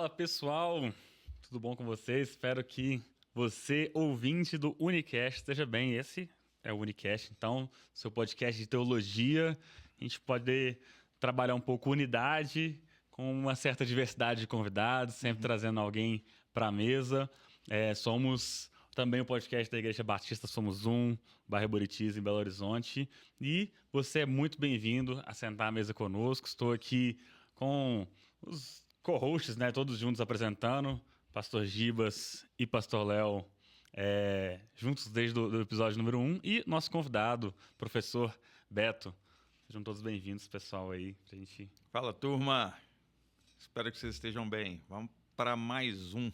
Fala pessoal, tudo bom com vocês? Espero que você, ouvinte do Unicast, esteja bem. Esse é o Unicast, então, seu podcast de teologia. A gente pode trabalhar um pouco unidade, com uma certa diversidade de convidados, sempre trazendo alguém para a mesa. Somos também o podcast da Igreja Batista Somos Um, bairro Buritis, em Belo Horizonte. E você é muito bem-vindo a sentar à mesa conosco. Estou aqui com os co-hosts, né, todos juntos apresentando, Pastor Gibas e Pastor Léo, juntos desde o episódio número 1, e nosso convidado, professor Beto. Sejam todos bem-vindos, pessoal, aí, pra gente... Fala, turma! Espero que vocês estejam bem. Vamos para mais um.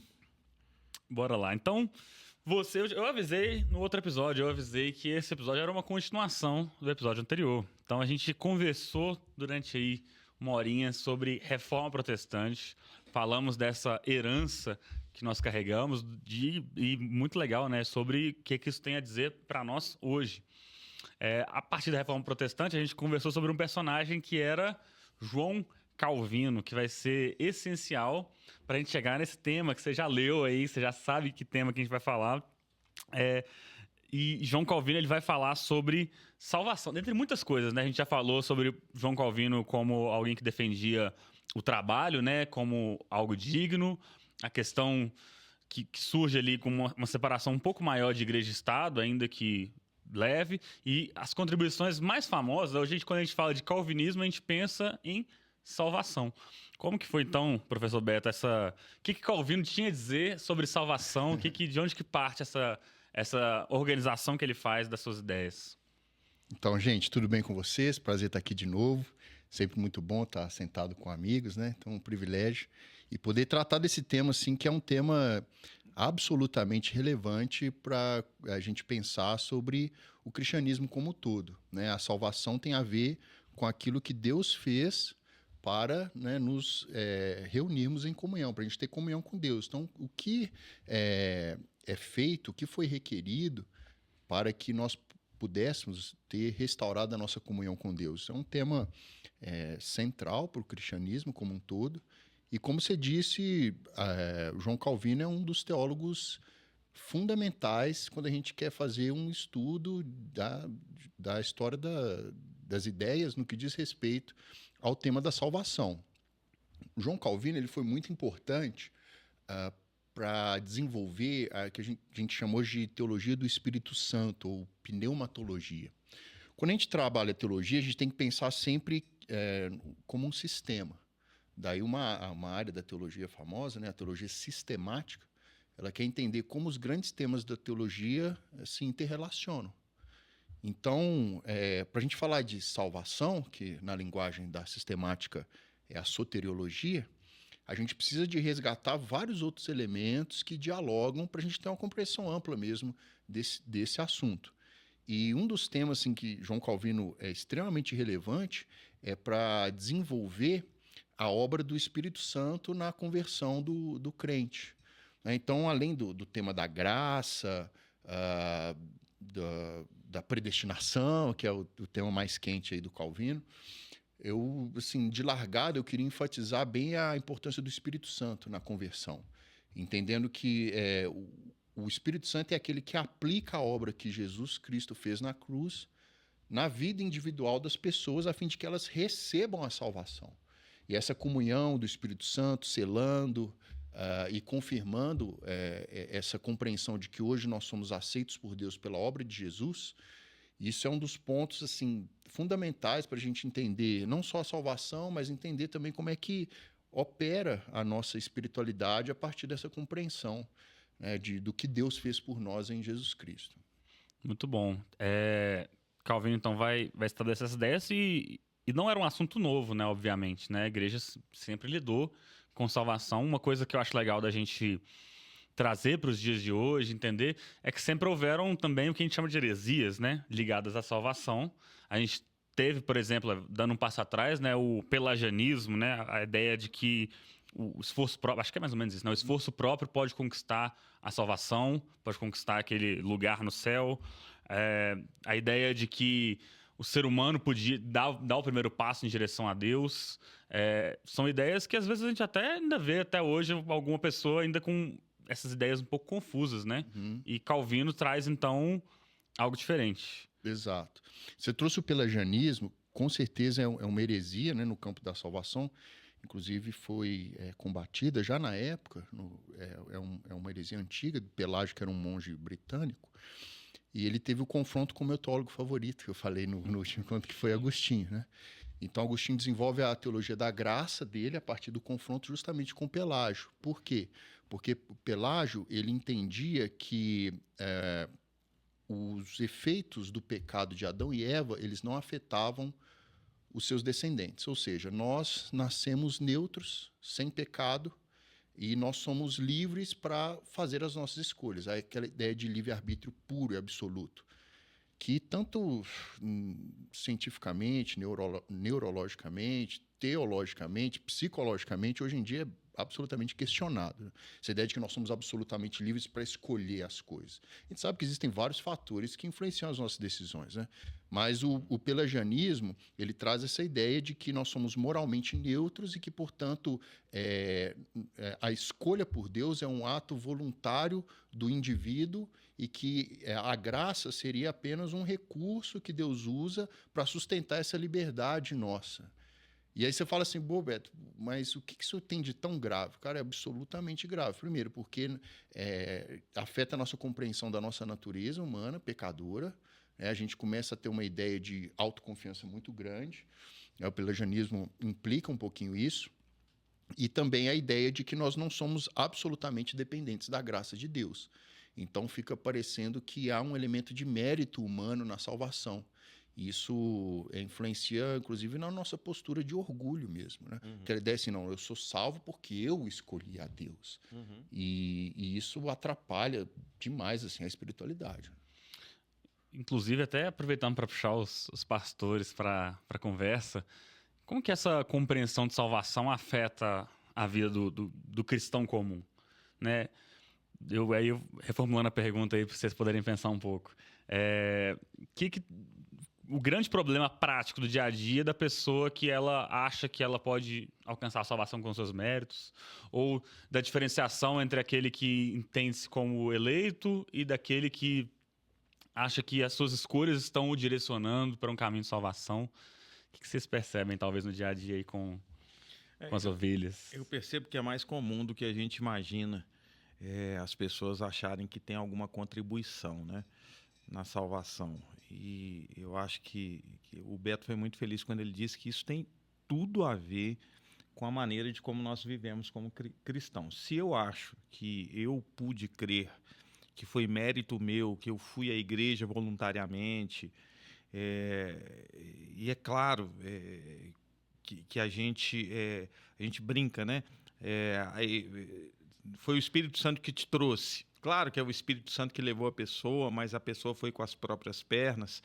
Bora lá. Então, eu avisei no outro episódio, que esse episódio era uma continuação do episódio anterior. Então, a gente conversou durante aí uma horinha sobre reforma protestante, falamos dessa herança que nós carregamos e muito legal, né, sobre o que isso tem a dizer para nós hoje. A partir da reforma protestante, a gente conversou sobre um personagem que era João Calvino, que vai ser essencial para a gente chegar nesse tema que você já leu aí, você já sabe que tema que a gente vai falar. E João Calvino ele vai falar sobre salvação, dentre muitas coisas, né? A gente já falou sobre João Calvino como alguém que defendia o trabalho, né? Como algo digno, a questão que surge ali com uma separação um pouco maior de igreja e Estado, ainda que leve, e as contribuições mais famosas, quando a gente fala de calvinismo, a gente pensa em salvação. Como que foi, então, professor Beto, o que Calvino tinha a dizer sobre salvação? De onde que parte essa organização que ele faz das suas ideias? Então, gente, tudo bem com vocês? Prazer estar aqui de novo. Sempre muito bom estar sentado com amigos, né? Então, um privilégio. E poder tratar desse tema, assim, que é um tema absolutamente relevante para a gente pensar sobre o cristianismo como um todo, né? A salvação tem a ver com aquilo que Deus fez para, né, nos reunirmos em comunhão, para a gente ter comunhão com Deus. Então, o que é feito, o que foi requerido para que nós pudéssemos ter restaurado a nossa comunhão com Deus. É um tema central para o cristianismo como um todo. E como você disse, João Calvino é um dos teólogos fundamentais quando a gente quer fazer um estudo da história das ideias no que diz respeito ao tema da salvação. O João Calvino ele foi muito importante para desenvolver a que a gente chamou de teologia do Espírito Santo, ou pneumatologia. Quando a gente trabalha teologia, a gente tem que pensar sempre como um sistema. Daí uma área da teologia famosa, né, a teologia sistemática, ela quer entender como os grandes temas da teologia se interrelacionam. Então, para a gente falar de salvação, que na linguagem da sistemática é a soteriologia, a gente precisa de resgatar vários outros elementos que dialogam para a gente ter uma compreensão ampla mesmo desse assunto. E um dos temas assim, que João Calvino é extremamente relevante é para desenvolver a obra do Espírito Santo na conversão do crente. Então, além do tema da graça, da predestinação, que é o tema mais quente aí do Calvino, eu, assim, de largada, eu queria enfatizar bem a importância do Espírito Santo na conversão, entendendo que o Espírito Santo é aquele que aplica a obra que Jesus Cristo fez na cruz na vida individual das pessoas, a fim de que elas recebam a salvação. E essa comunhão do Espírito Santo, selando e confirmando essa compreensão de que hoje nós somos aceitos por Deus pela obra de Jesus, isso é um dos pontos assim, fundamentais para a gente entender não só a salvação, mas entender também como é que opera a nossa espiritualidade a partir dessa compreensão, né, do que Deus fez por nós em Jesus Cristo. Muito bom. Calvino, então, vai estabelecer essas ideias e não era um assunto novo, né, obviamente, né? A igreja sempre lidou com salvação. Uma coisa que eu acho legal da gente trazer para os dias de hoje, entender, é que sempre houveram também o que a gente chama de heresias, né, ligadas à salvação. A gente teve, por exemplo, dando um passo atrás, né, o pelagianismo, né, a ideia de que o esforço próprio, acho que é mais ou menos isso, né, o esforço próprio pode conquistar a salvação, pode conquistar aquele lugar no céu. A ideia de que o ser humano podia dar o primeiro passo em direção a Deus. São ideias que às vezes a gente ainda vê até hoje alguma pessoa ainda com essas ideias um pouco confusas, né? E Calvino traz, então, algo diferente. Exato. Você trouxe o pelagianismo, com certeza é uma heresia, né, no campo da salvação. Inclusive foi combatida já na época, é uma heresia antiga, Pelágio, que era um monge britânico, e ele teve o confronto com o meu teólogo favorito, que eu falei no último encontro, que foi Agostinho, né? Então, Agostinho desenvolve a teologia da graça dele a partir do confronto justamente com Pelágio. Por quê? Porque Pelágio, ele entendia que os efeitos do pecado de Adão e Eva, eles não afetavam os seus descendentes. Ou seja, nós nascemos neutros, sem pecado, e nós somos livres para fazer as nossas escolhas. Aí aquela ideia de livre-arbítrio puro e absoluto, que tanto cientificamente, neurologicamente, teologicamente, psicologicamente, hoje em dia é absolutamente questionado. Essa ideia de que nós somos absolutamente livres para escolher as coisas. A gente sabe que existem vários fatores que influenciam as nossas decisões, né? Mas o pelagianismo, ele traz essa ideia de que nós somos moralmente neutros e que, portanto, a escolha por Deus é um ato voluntário do indivíduo e que a graça seria apenas um recurso que Deus usa para sustentar essa liberdade nossa. E aí você fala assim, Beto, mas o que isso tem de tão grave? Cara, é absolutamente grave. Primeiro, porque afeta a nossa compreensão da nossa natureza humana, pecadora. A gente começa a ter uma ideia de autoconfiança muito grande. O pelagianismo implica um pouquinho isso. E também a ideia de que nós não somos absolutamente dependentes da graça de Deus. Então fica parecendo que há um elemento de mérito humano na salvação. Isso influencia, inclusive, na nossa postura de orgulho mesmo, né? Aquela ideia assim, não, eu sou salvo porque eu escolhi a Deus. E isso atrapalha demais assim, a espiritualidade. Inclusive, até aproveitando para puxar os pastores para a conversa, como que essa compreensão de salvação afeta a vida do cristão comum, né? Eu reformulando a pergunta aí para vocês poderem pensar um pouco. O grande problema prático do dia a dia da pessoa que ela acha que ela pode alcançar a salvação com seus méritos, ou da diferenciação entre aquele que entende-se como eleito e daquele que acha que as suas escolhas estão o direcionando para um caminho de salvação. O que vocês percebem, talvez, no dia a dia aí com as ovelhas? Eu percebo que é mais comum do que a gente imagina as pessoas acharem que tem alguma contribuição, né, na salvação. E eu acho que o Beto foi muito feliz quando ele disse que isso tem tudo a ver com a maneira de como nós vivemos como cristãos. Se eu acho que eu pude crer, que foi mérito meu, que eu fui à igreja voluntariamente, e é claro que a gente brinca, né? Foi o Espírito Santo que te trouxe. Claro que é o Espírito Santo que levou a pessoa, mas a pessoa foi com as próprias pernas.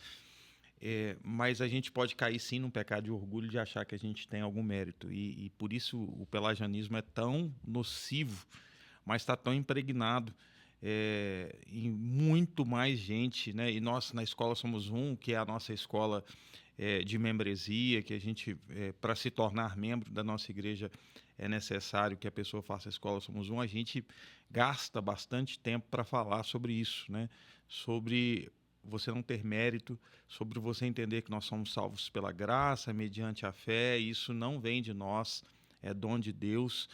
Mas a gente pode cair sim num pecado de orgulho de achar que a gente tem algum mérito. E por isso o pelagianismo é tão nocivo, mas está tão impregnado em muito mais gente, né? E nós na escola somos que é a nossa escola de membresia, que a gente, para se tornar membro da nossa igreja, é necessário que a pessoa faça a escola Somos a gente gasta bastante tempo para falar sobre isso, né? Sobre você não ter mérito, sobre você entender que nós somos salvos pela graça, mediante a fé, e isso não vem de nós, é dom de Deus,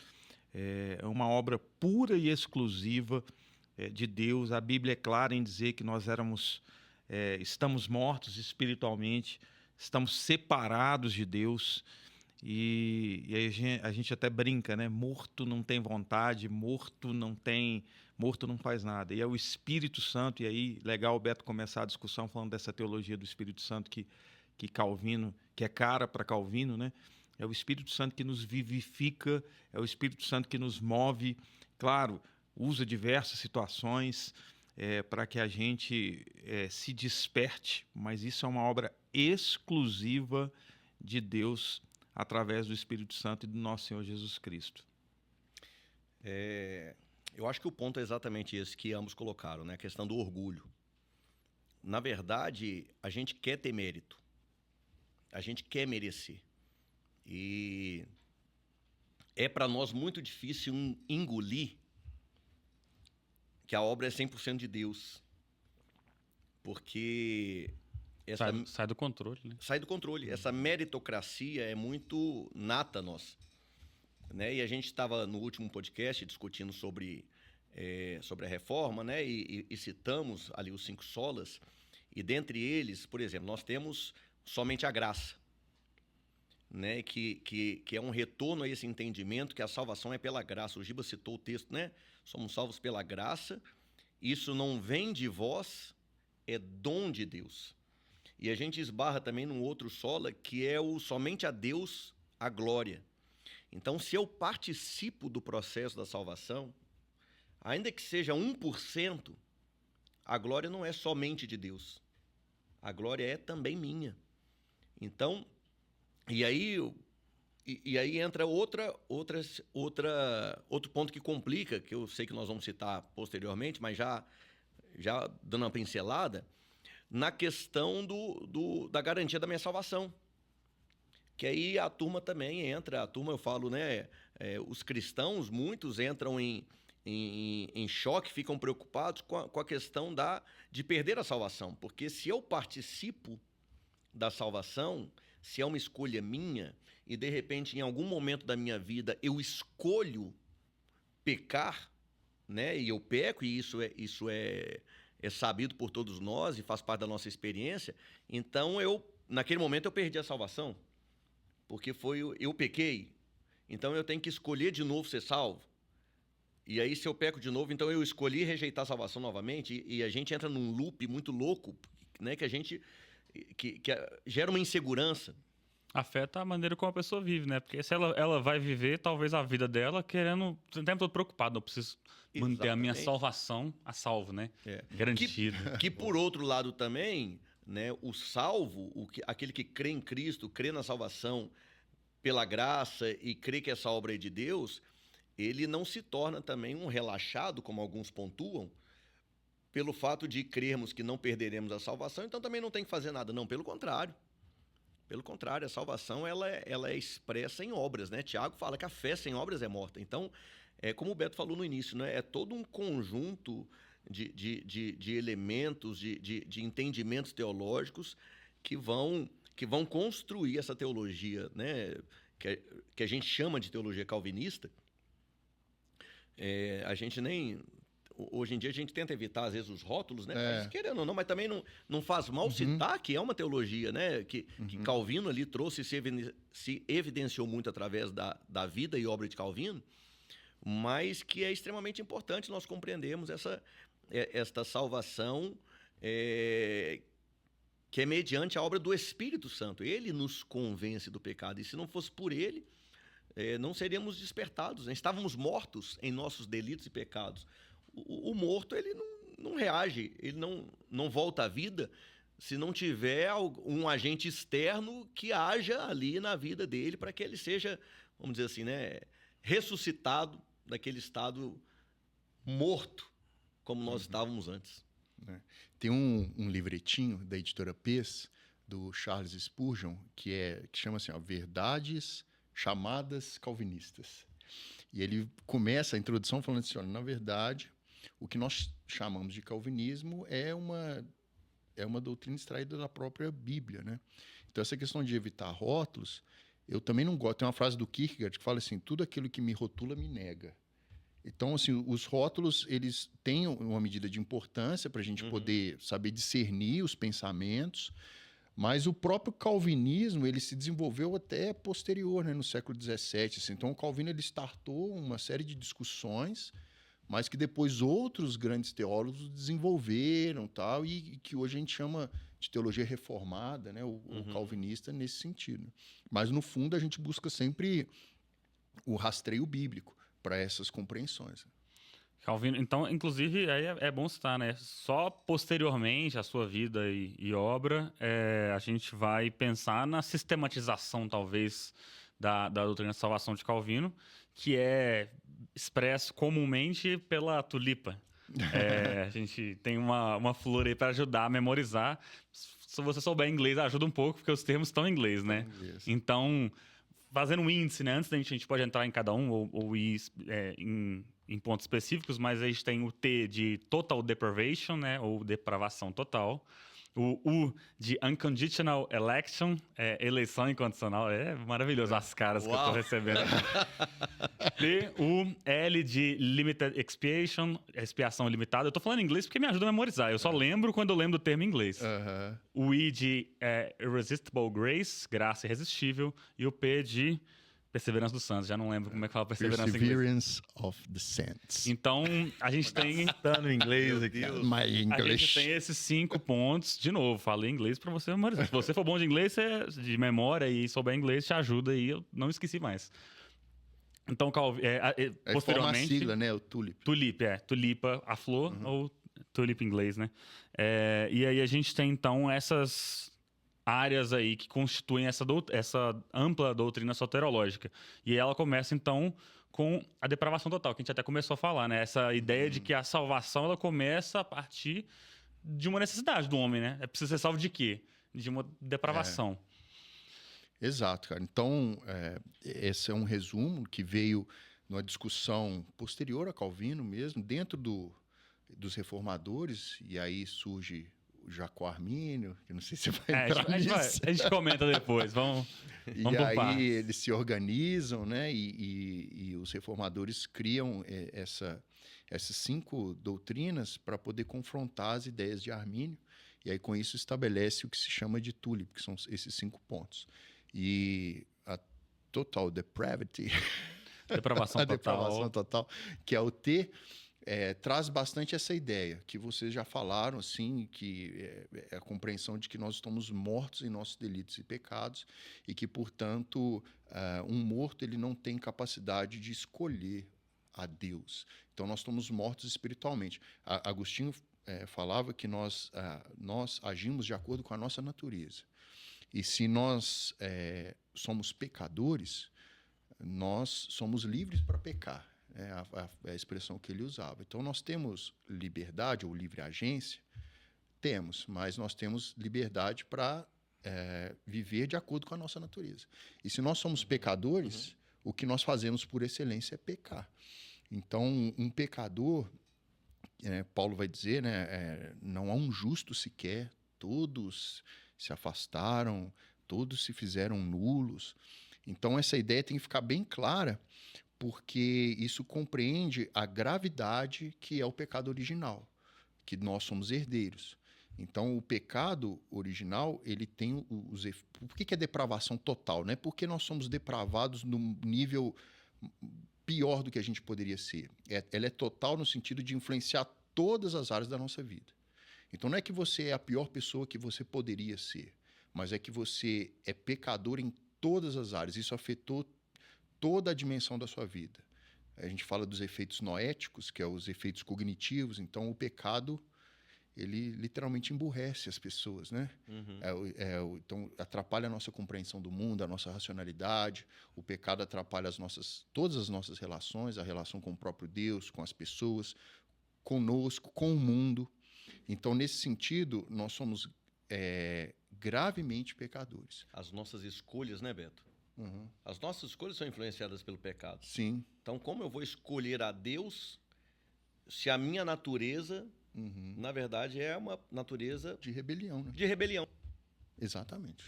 é uma obra pura e exclusiva de Deus. A Bíblia é clara em dizer que nós estamos mortos espiritualmente, estamos separados de Deus, e a gente até brinca, né? Morto não tem vontade, morto não faz nada. E é o Espírito Santo, e aí legal o Beto começar a discussão falando dessa teologia do Espírito Santo que Calvino, que é cara para Calvino, né? É o Espírito Santo que nos vivifica, é o Espírito Santo que nos move. Claro, usa diversas situações para que a gente se desperte, mas isso é uma obra exclusiva de Deus através do Espírito Santo e do nosso Senhor Jesus Cristo. Eu acho que o ponto é exatamente esse que ambos colocaram, né? A questão do orgulho. Na verdade, a gente quer ter mérito. A gente quer merecer. E é para nós muito difícil engolir que a obra é 100% de Deus. Porque Sai do controle, né? sai do controle. Essa meritocracia é muito nata nossa. Né? E a gente estava no último podcast discutindo sobre a reforma, né? E citamos ali os 5 solas. E dentre eles, por exemplo, nós temos somente a graça, né? Que é um retorno a esse entendimento que a salvação é pela graça. O Giba citou o texto, né? Somos salvos pela graça. Isso não vem de vós, é dom de Deus. E a gente esbarra também num outro sola, que é o somente a Deus a glória. Então, se eu participo do processo da salvação, ainda que seja 1%, a glória não é somente de Deus. A glória é também minha. Então, e aí entra outro ponto que complica, que eu sei que nós vamos citar posteriormente, mas já dando uma pincelada, na questão da garantia da minha salvação. Que aí a turma também entra, eu falo, né? Os cristãos, muitos entram em choque, ficam preocupados com a questão de perder a salvação. Porque se eu participo da salvação, se é uma escolha minha, e de repente em algum momento da minha vida eu escolho pecar, né? E eu peco, e isso é sabido por todos nós e faz parte da nossa experiência, então naquele momento eu perdi a salvação. Porque eu pequei, então eu tenho que escolher de novo ser salvo. E aí, se eu peco de novo, então eu escolhi rejeitar a salvação novamente, e a gente entra num loop muito louco, né, que gera uma insegurança. Afeta a maneira como a pessoa vive, né? Porque se ela vai viver, talvez, a vida dela querendo, o tempo todo preocupado, eu preciso manter a minha salvação a salvo, né? Garantido. Que por outro lado também, né, o salvo, aquele que crê em Cristo, crê na salvação pela graça e crê que essa obra é de Deus, ele não se torna também um relaxado, como alguns pontuam, pelo fato de crermos que não perderemos a salvação, então também não tem que fazer nada. Não, pelo contrário. Pelo contrário, a salvação ela é expressa em obras, né? Tiago fala que a fé sem obras é morta. Então, como o Beto falou no início, né? É todo um conjunto de elementos, de entendimentos teológicos que vão construir essa teologia, né? Que a gente chama de teologia calvinista. A gente nem... Hoje em dia a gente tenta evitar, às vezes, os rótulos, né? Mas, querendo ou não, mas também não faz mal citar que é uma teologia, né? Que Calvino ali trouxe e se evidenciou muito através da vida e obra de Calvino, mas que é extremamente importante nós compreendermos esta salvação que é mediante a obra do Espírito Santo. Ele nos convence do pecado, e se não fosse por ele, não seríamos despertados, né? Estávamos mortos em nossos delitos e pecados. O morto, ele não reage, ele não volta à vida se não tiver um agente externo que haja ali na vida dele para que ele seja, vamos dizer assim, né, ressuscitado daquele estado morto, como nós estávamos antes. Tem um livretinho da editora Pes, do Charles Spurgeon, que chama assim, Verdades Chamadas Calvinistas. E ele começa a introdução falando assim, olha, na verdade, o que nós chamamos de calvinismo é uma doutrina extraída da própria Bíblia, né? Então, essa questão de evitar rótulos, eu também não gosto. Tem uma frase do Kierkegaard que fala assim, tudo aquilo que me rotula me nega. Então, assim, os rótulos, eles têm uma medida de importância para a gente poder saber discernir os pensamentos, mas o próprio calvinismo, ele se desenvolveu até posterior, né, no século XVII. Assim. Então, o Calvino, ele startou uma série de discussões, mas que depois outros grandes teólogos desenvolveram, tal, e que hoje a gente chama de teologia reformada, né, o calvinista nesse sentido. Mas, no fundo, a gente busca sempre o rastreio bíblico para essas compreensões. Calvino, então, inclusive, aí é bom citar, né? Só posteriormente à sua vida e obra, a gente vai pensar na sistematização, talvez, da doutrina da salvação de Calvino, que é expresso comumente pela tulipa. A gente tem uma flor aí para ajudar a memorizar. se você souber inglês, ajuda um pouco, porque os termos estão em inglês, né? Isso. Então, fazendo um índice, né? Antes da gente pode entrar em cada um ou ir em pontos específicos, mas a gente tem o T de Total Deprivation, né? Ou depravação total. O U de Unconditional Election, eleição incondicional. É maravilhoso as caras que eu tô recebendo. T, U, L de Limited Expiation, expiação limitada. Eu tô falando em inglês porque me ajuda a memorizar. Eu só lembro quando eu lembro do termo em inglês. O I de Irresistible Grace, graça irresistível. E o P de Perseverança dos Santos. Já não lembro como é que fala perseverança em inglês. Perseverance of the Saints. Então, a gente tem... Tá no inglês aqui. My A gente English. tem esses 5 pontos. De novo, falei inglês pra você memorizar. Se você for bom de inglês, de memória e souber inglês, te ajuda aí. Eu não esqueci mais. Então, posteriormente... Uma sigla, né? O TULIP. Tulipa, a flor, ou tulip em inglês, né? E aí a gente tem, então, essas áreas aí que constituem essa ampla doutrina soterológica. E ela começa, então, com a depravação total, que a gente até começou a falar, né? Essa ideia de que a salvação, ela começa a partir de uma necessidade do homem, né? É preciso ser salvo de quê? De uma depravação. Exato, cara. Então, esse é um resumo que veio numa discussão posterior a Calvino mesmo, dentro dos reformadores, e aí surge o Jacó Armínio, que não sei se você vai entrar nisso. A gente comenta depois, vamos E por aí partes. eles se organizam, né? E os reformadores criam essas 5 doutrinas para poder confrontar as ideias de Armínio. E aí com isso estabelece o que se chama de TULIP, que são esses 5 pontos. E a total depravity, Depravação a total. depravação total, que é o T, traz bastante essa ideia, que vocês já falaram, assim, que é a compreensão de que nós estamos mortos em nossos delitos e pecados e que, portanto, um morto ele não tem capacidade de escolher a Deus. Então, nós estamos mortos espiritualmente. Agostinho falava que nós agimos de acordo com a nossa natureza. E se nós somos pecadores, nós somos livres para pecar. É a expressão que ele usava. Então, nós temos liberdade ou livre agência? Temos, mas nós temos liberdade para viver de acordo com a nossa natureza. E se nós somos pecadores, o que nós fazemos por excelência é pecar. Então, um pecador, Paulo vai dizer, né, não há um justo sequer, todos se afastaram, todos se fizeram nulos. Então, essa ideia tem que ficar bem clara, porque isso compreende a gravidade que é o pecado original, que nós somos herdeiros. Então, o pecado original, ele tem Por que é depravação total? Não é porque nós somos depravados num nível pior do que a gente poderia ser. Ela é total no sentido de influenciar todas as áreas da nossa vida. Então, não é que você é a pior pessoa que você poderia ser, mas é que você é pecador em todas as áreas. Isso afetou toda a dimensão da sua vida. A gente fala dos efeitos noéticos, que é os efeitos cognitivos. Então, o pecado, ele literalmente emburrece as pessoas, né? Então, atrapalha a nossa compreensão do mundo, a nossa racionalidade. O pecado atrapalha todas as nossas relações, a relação com o próprio Deus, com as pessoas, conosco, com o mundo. Então, nesse sentido, nós somos gravemente pecadores. As nossas escolhas, né, Beto? As nossas escolhas são influenciadas pelo pecado. Sim. Então, como eu vou escolher a Deus se a minha natureza, na verdade, é uma natureza De rebelião, né? de rebelião? Exatamente.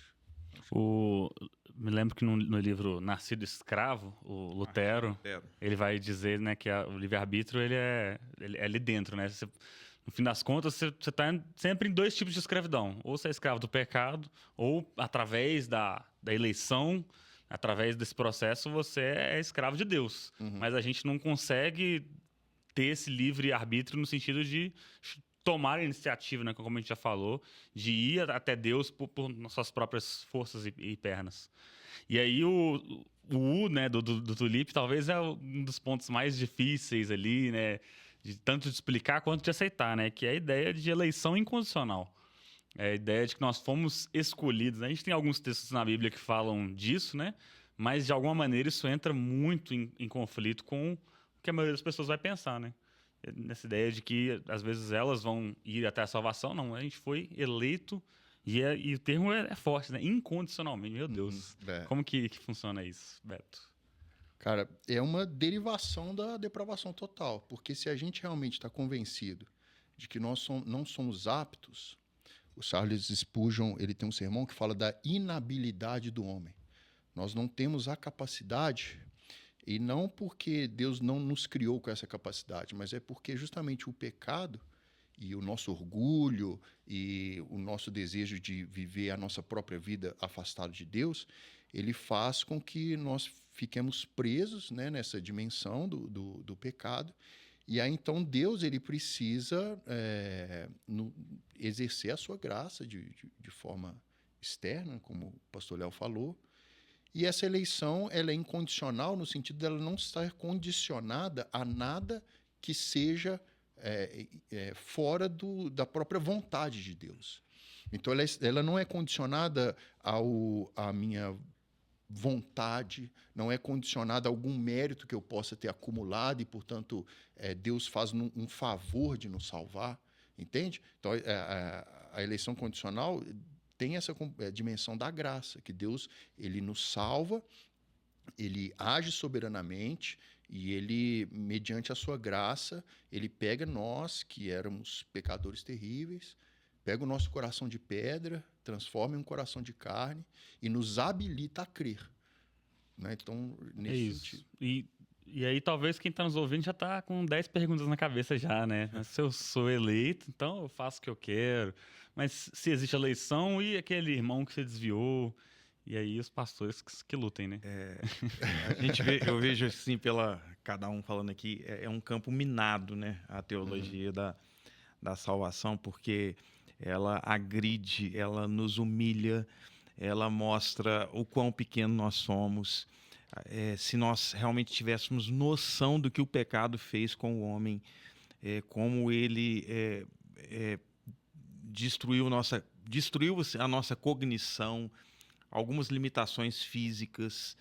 Me lembro que no livro Nascido Escravo, o Lutero, ele vai dizer, né, que o livre-arbítrio ele é ali dentro, né? No fim das contas, você está sempre em 2 tipos de escravidão. Ou você é escravo do pecado, ou através da eleição, através desse processo, você é escravo de Deus. Mas a gente não consegue ter esse livre-arbítrio no sentido de tomar a iniciativa, né, como a gente já falou, de ir até Deus por nossas próprias forças e pernas. E aí o U, né, do Tulip, talvez é um dos pontos mais difíceis ali, né, tanto de explicar quanto de aceitar, né, que é a ideia de eleição incondicional. É a ideia de que nós fomos escolhidos. A gente tem alguns textos na Bíblia que falam disso, né, mas de alguma maneira isso entra muito em conflito com o que a maioria das pessoas vai pensar, né? Nessa ideia de que às vezes elas vão ir até a salvação. Não, a gente foi eleito E o termo é forte, né? Incondicionalmente, meu Deus. É. Como que funciona isso, Beto? Cara, é uma derivação da depravação total, porque se a gente realmente está convencido de que nós não somos aptos, o Charles Spurgeon, ele tem um sermão que fala da inabilidade do homem. Nós não temos a capacidade, e não porque Deus não nos criou com essa capacidade, mas é porque justamente o pecado e o nosso orgulho e o nosso desejo de viver a nossa própria vida afastado de Deus, ele faz com que nós fiquemos presos, né, nessa dimensão do pecado. E aí, então, Deus ele precisa exercer a sua graça de forma externa, como o pastor Léo falou. E essa eleição ela é incondicional no sentido dela não estar condicionada a nada que seja fora da própria vontade de Deus. Então, ela não é condicionada à minha vontade, não é condicionada a algum mérito que eu possa ter acumulado e, portanto, Deus faz um favor de nos salvar, entende? Então, a eleição condicional tem essa dimensão da graça, que Deus ele nos salva, ele age soberanamente e ele, mediante a sua graça, ele pega nós, que éramos pecadores terríveis, pega o nosso coração de pedra, transforma em um coração de carne e nos habilita a crer. Né? Então, nesse sentido. E aí, talvez quem está nos ouvindo já está com 10 perguntas na cabeça já, né? Se eu sou eleito, então eu faço o que eu quero. Mas se existe eleição e aquele irmão que se desviou, e aí os pastores que lutem, né? Eu vejo assim, cada um falando aqui, é um campo minado, né? A teologia da salvação, porque ela agride, ela nos humilha, ela mostra o quão pequeno nós somos. Se nós realmente tivéssemos noção do que o pecado fez com o homem, como ele destruiu a nossa cognição, algumas limitações físicas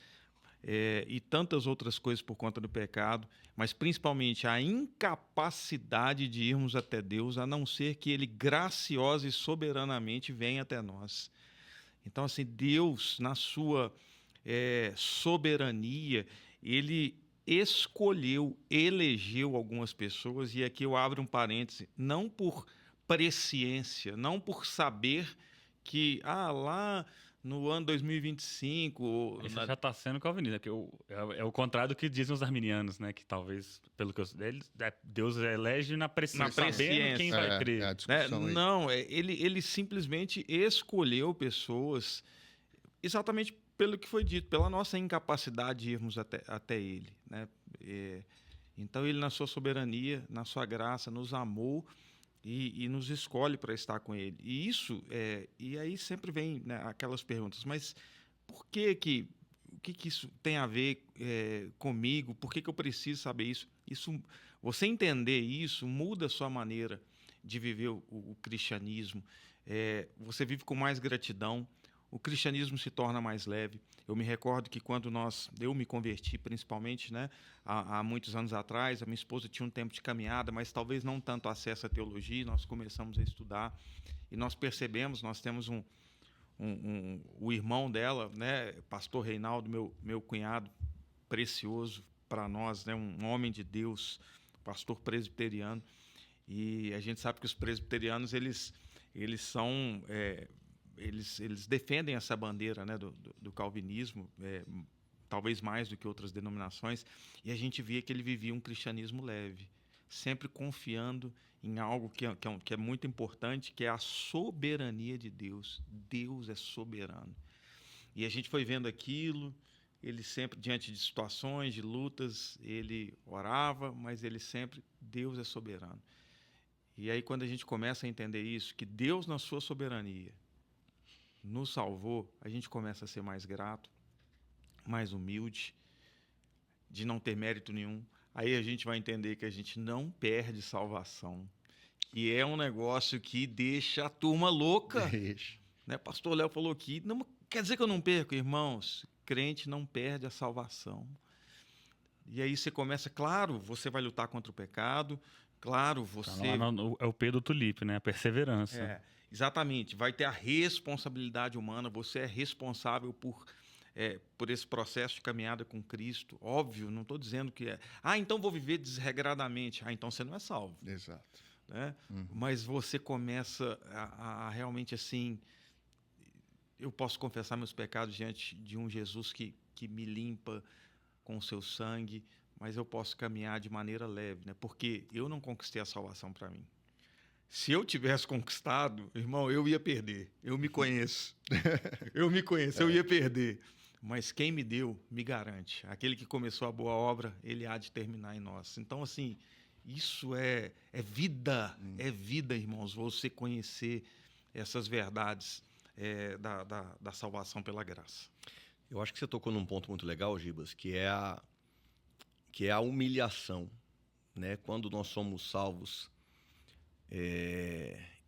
e tantas outras coisas por conta do pecado, mas principalmente a incapacidade de irmos até Deus, a não ser que Ele graciosa e soberanamente venha até nós. Então, assim, Deus, na sua soberania, Ele elegeu algumas pessoas, e aqui eu abro um parêntese, não por presciência, não por saber que lá no ano 2025... Isso já está sendo calvinista, que é o contrário do que dizem os arminianos, né? Que talvez, pelo que eu sei, Deus elege na presciência, sabendo quem vai crer. Não, ele simplesmente escolheu pessoas exatamente pelo que foi dito, pela nossa incapacidade de irmos até Ele. Né? Então, Ele, na sua soberania, na sua graça, nos amou e nos escolhe para estar com Ele. E isso, e aí sempre vem, né, aquelas perguntas, mas por que o que isso tem a ver comigo? Por que eu preciso saber isso? Você entender isso muda a sua maneira de viver o cristianismo. Você vive com mais gratidão, o cristianismo se torna mais leve. Eu me recordo que quando eu me converti, principalmente, né, há muitos anos atrás, a minha esposa tinha um tempo de caminhada, mas talvez não tanto acesso à teologia, nós começamos a estudar e nós percebemos, nós temos o irmão dela, né, pastor Reinaldo, meu cunhado precioso para nós, né, um homem de Deus, pastor presbiteriano, e a gente sabe que os presbiterianos, eles são... Eles defendem essa bandeira, né, do calvinismo, talvez mais do que outras denominações, e a gente via que ele vivia um cristianismo leve, sempre confiando em algo que é muito importante, que é a soberania de Deus. Deus é soberano. E a gente foi vendo aquilo, ele sempre, diante de situações, de lutas, ele orava, mas ele sempre, Deus é soberano. E aí, quando a gente começa a entender isso, que Deus, na sua soberania, nos salvou, a gente começa a ser mais grato, mais humilde, de não ter mérito nenhum. Aí a gente vai entender que a gente não perde salvação, que é um negócio que deixa a turma louca. Né? Pastor Léo falou aqui, não quer dizer que eu não perco, irmãos. Crente não perde a salvação. E aí você começa, claro, você vai lutar contra o pecado, claro, você... É o P do Tulipe, né? A perseverança. Exatamente, vai ter a responsabilidade humana, você é responsável por esse processo de caminhada com Cristo. Óbvio, não estou dizendo que é. Então vou viver desregradamente. Então você não é salvo. Exato. Né? Mas você começa a realmente assim. Eu posso confessar meus pecados diante de um Jesus que me limpa com o seu sangue, mas eu posso caminhar de maneira leve, né? Porque eu não conquistei a salvação para mim. Se eu tivesse conquistado, irmão, eu ia perder. Eu me conheço. Eu ia perder. Mas quem me deu, me garante. Aquele que começou a boa obra, ele há de terminar em nós. Então, assim, isso é vida. É vida, irmãos, você conhecer essas verdades da salvação pela graça. Eu acho que você tocou num ponto muito legal, Gibas, que é a humilhação, né? Quando nós somos salvos,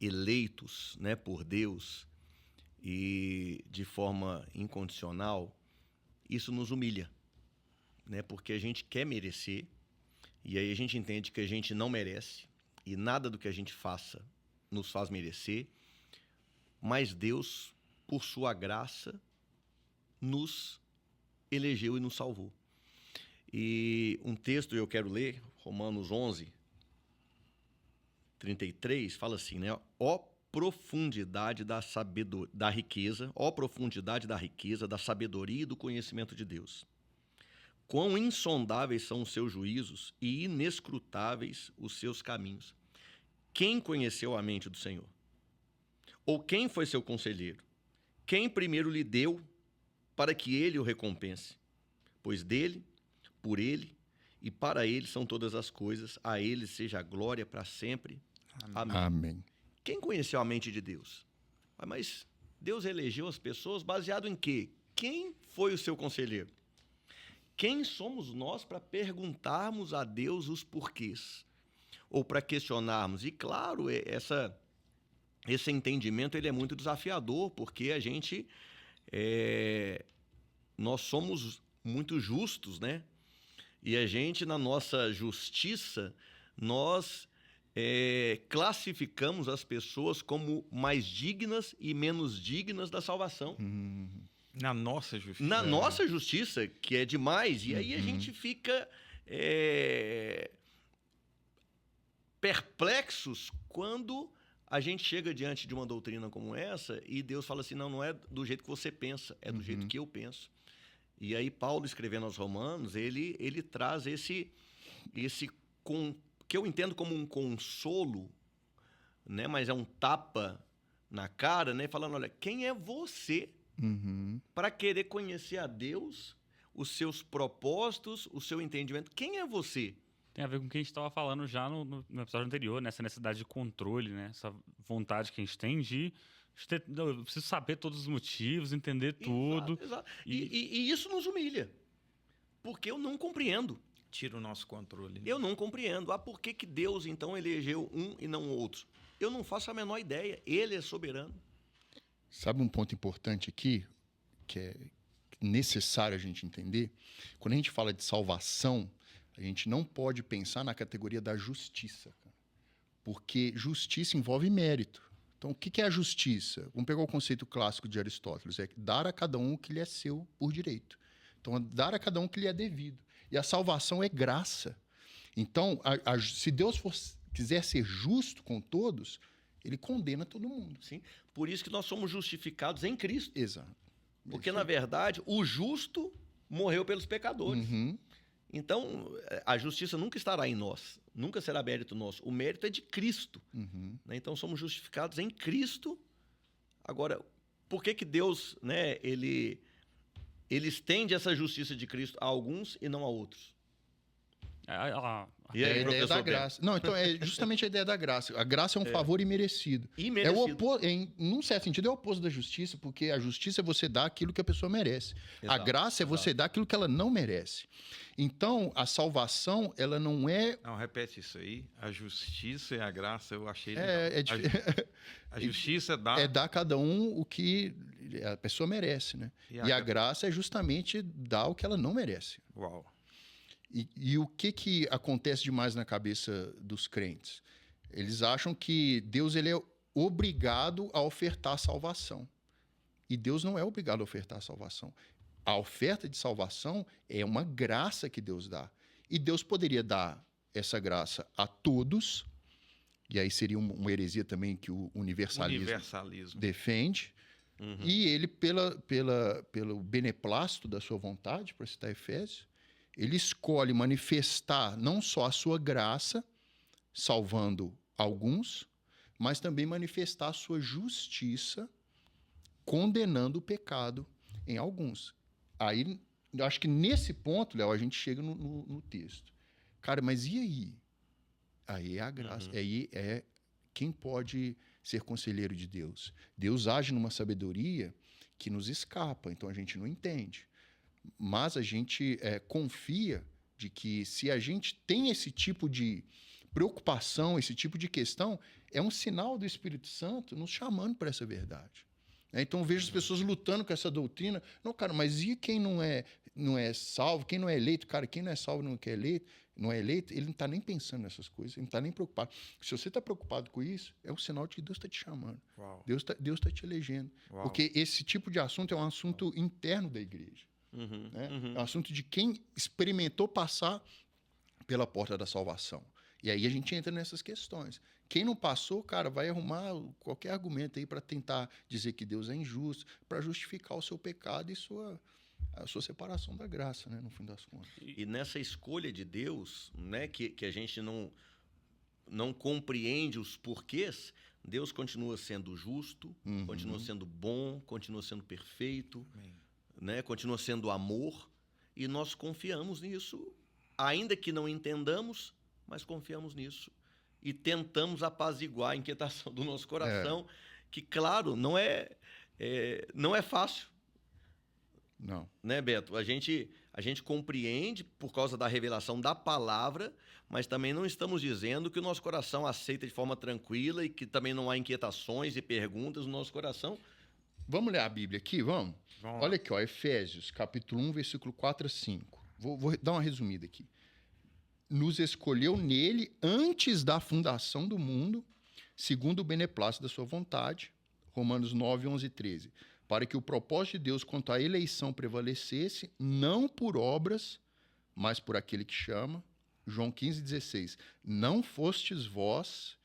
eleitos, né, por Deus e de forma incondicional, isso nos humilha, né? Porque a gente quer merecer e aí a gente entende que a gente não merece e nada do que a gente faça nos faz merecer, mas Deus, por sua graça, nos elegeu e nos salvou. E um texto eu quero ler, Romanos 11, 33, fala assim, né? Ó profundidade da riqueza, ó profundidade da riqueza, da sabedoria e do conhecimento de Deus. Quão insondáveis são os seus juízos e inescrutáveis os seus caminhos. Quem conheceu a mente do Senhor? Ou quem foi seu conselheiro? Quem primeiro lhe deu para que ele o recompense? Pois dele, por ele e para ele são todas as coisas, a ele seja a glória para sempre. Amém. Amém. Quem conheceu a mente de Deus? Mas Deus elegeu as pessoas baseado em quê? Quem foi o seu conselheiro? Quem somos nós para perguntarmos a Deus os porquês? Ou para questionarmos? E claro, esse entendimento ele é muito desafiador, porque a gente, nós somos muito justos, né? E a gente, na nossa justiça, nós classificamos as pessoas como mais dignas e menos dignas da salvação. Na nossa justiça. Na nossa justiça, que é demais. E aí a gente fica perplexos quando a gente chega diante de uma doutrina como essa e Deus fala assim, não é do jeito que você pensa, é do jeito que eu penso. E aí Paulo, escrevendo aos Romanos, ele traz esse que eu entendo como um consolo, né? Mas é um tapa na cara, né? Falando, olha, quem é você para querer conhecer a Deus, os seus propósitos, o seu entendimento? Quem é você? Tem a ver com o que a gente estava falando já no episódio anterior, né? Essa necessidade de controle, né? Essa vontade que a gente tem de eu preciso saber todos os motivos, entender tudo. Exato. E isso nos humilha, porque eu não compreendo. Tira o nosso controle. Eu não compreendo. Por que Deus, então, elegeu um e não outro? Eu não faço a menor ideia. Ele é soberano. Sabe um ponto importante aqui, que é necessário a gente entender? Quando a gente fala de salvação, a gente não pode pensar na categoria da justiça, cara. Porque justiça envolve mérito. Então, o que é a justiça? Vamos pegar o conceito clássico de Aristóteles, é dar a cada um o que lhe é seu por direito. Então, dar a cada um o que lhe é devido. E a salvação é graça. Então, se Deus quiser ser justo com todos, ele condena todo mundo. Sim. Por isso que nós somos justificados em Cristo. Exato. Porque, na verdade, o justo morreu pelos pecadores. Então, a justiça nunca estará em nós. Nunca será mérito nosso. O mérito é de Cristo. Né? Então, somos justificados em Cristo. Agora, por que Deus, né, ele estende essa justiça de Cristo a alguns e não a outros? E aí, a ideia da graça. Não, então é justamente a ideia da graça. A graça é um favor imerecido. Num certo sentido, é o oposto da justiça, porque a justiça é você dar aquilo que a pessoa merece. A graça é você dar aquilo que ela não merece. Então, a salvação, ela não é... Não, repete isso aí. A justiça e a graça, eu achei... A justiça é dar a cada um o que a pessoa merece, né? E a graça é justamente dar o que ela não merece. Uau. E o que acontece demais na cabeça dos crentes? Eles acham que Deus ele é obrigado a ofertar salvação. E Deus não é obrigado a ofertar salvação. A oferta de salvação é uma graça que Deus dá. E Deus poderia dar essa graça a todos, e aí seria uma heresia também que o universalismo defende, e ele, pelo beneplácito da sua vontade, para citar Efésios, ele escolhe manifestar não só a sua graça, salvando alguns, mas também manifestar a sua justiça, condenando o pecado em alguns. Aí, eu acho que nesse ponto, Léo, a gente chega no texto. Cara, mas e aí? Aí é a graça. Aí é quem pode ser conselheiro de Deus. Deus age numa sabedoria que nos escapa, então a gente não entende. Mas a gente confia de que se a gente tem esse tipo de preocupação, esse tipo de questão, é um sinal do Espírito Santo nos chamando para essa verdade. Então eu vejo as pessoas lutando com essa doutrina. Não, cara, mas e quem não é salvo, quem não é eleito? Cara, quem não é salvo não é eleito, ele não está nem pensando nessas coisas, ele não está nem preocupado. Se você está preocupado com isso, é um sinal de que Deus está te chamando. Uau. Deus tá te elegendo. Uau. Porque esse tipo de assunto é um assunto interno da igreja. Né? É um assunto de quem experimentou passar pela porta da salvação. E aí a gente entra nessas questões. Quem não passou, cara, vai arrumar qualquer argumento aí para tentar dizer que Deus é injusto, para justificar o seu pecado e a sua separação da graça, né, no fim das contas. E nessa escolha de Deus, né, que a gente não compreende os porquês, Deus continua sendo justo, continua sendo bom, continua sendo perfeito, né, continua sendo amor, e nós confiamos nisso, ainda que não entendamos, mas confiamos nisso. E tentamos apaziguar a inquietação do nosso coração, que, claro, não é fácil. Não. Né, Beto? A gente compreende por causa da revelação da palavra, mas também não estamos dizendo que o nosso coração aceita de forma tranquila e que também não há inquietações e perguntas no nosso coração. Vamos ler a Bíblia aqui, vamos? Olha aqui, ó, Efésios, capítulo 1, versículo 4 a 5. Vou dar uma resumida aqui. Nos escolheu nele antes da fundação do mundo, segundo o beneplácito da sua vontade, Romanos 9, 11 e 13, para que o propósito de Deus quanto à eleição prevalecesse, não por obras, mas por aquele que chama, João 15, 16, não fostes vós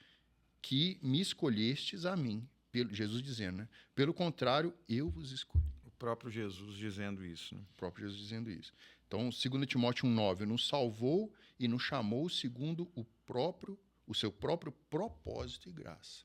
que me escolhestes a mim, Jesus dizendo, né? Pelo contrário, eu vos escolhi. O próprio Jesus dizendo isso. Né? O próprio Jesus dizendo isso. Então, 2 Timóteo 1,9, nos salvou e nos chamou segundo o seu próprio propósito e graça.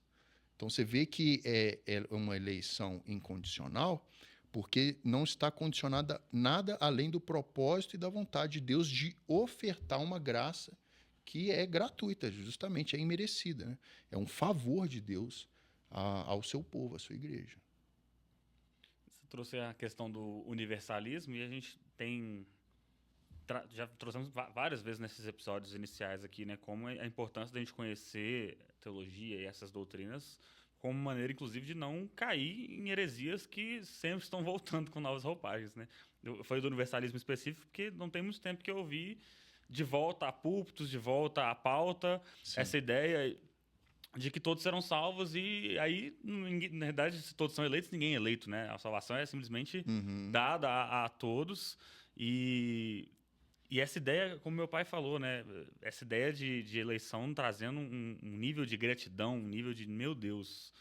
Então, você vê que é uma eleição incondicional, porque não está condicionada nada além do propósito e da vontade de Deus de ofertar uma graça que é gratuita, justamente, é imerecida. Né? É um favor de Deus ao seu povo, à sua igreja. Você trouxe a questão do universalismo e a gente tem... já trouxemos várias vezes nesses episódios iniciais aqui, né, como a importância da gente conhecer teologia e essas doutrinas como maneira, inclusive, de não cair em heresias que sempre estão voltando com novas roupagens, né? Eu falei do universalismo específico porque não tem muito tempo que eu ouvi de volta a púlpitos, de volta à pauta, essa ideia de que todos serão salvos e aí, na verdade, se todos são eleitos, ninguém é eleito, né? A salvação é simplesmente dada a todos e essa ideia, como meu pai falou, né? Essa ideia de eleição trazendo um nível de gratidão, um nível de, meu Deus,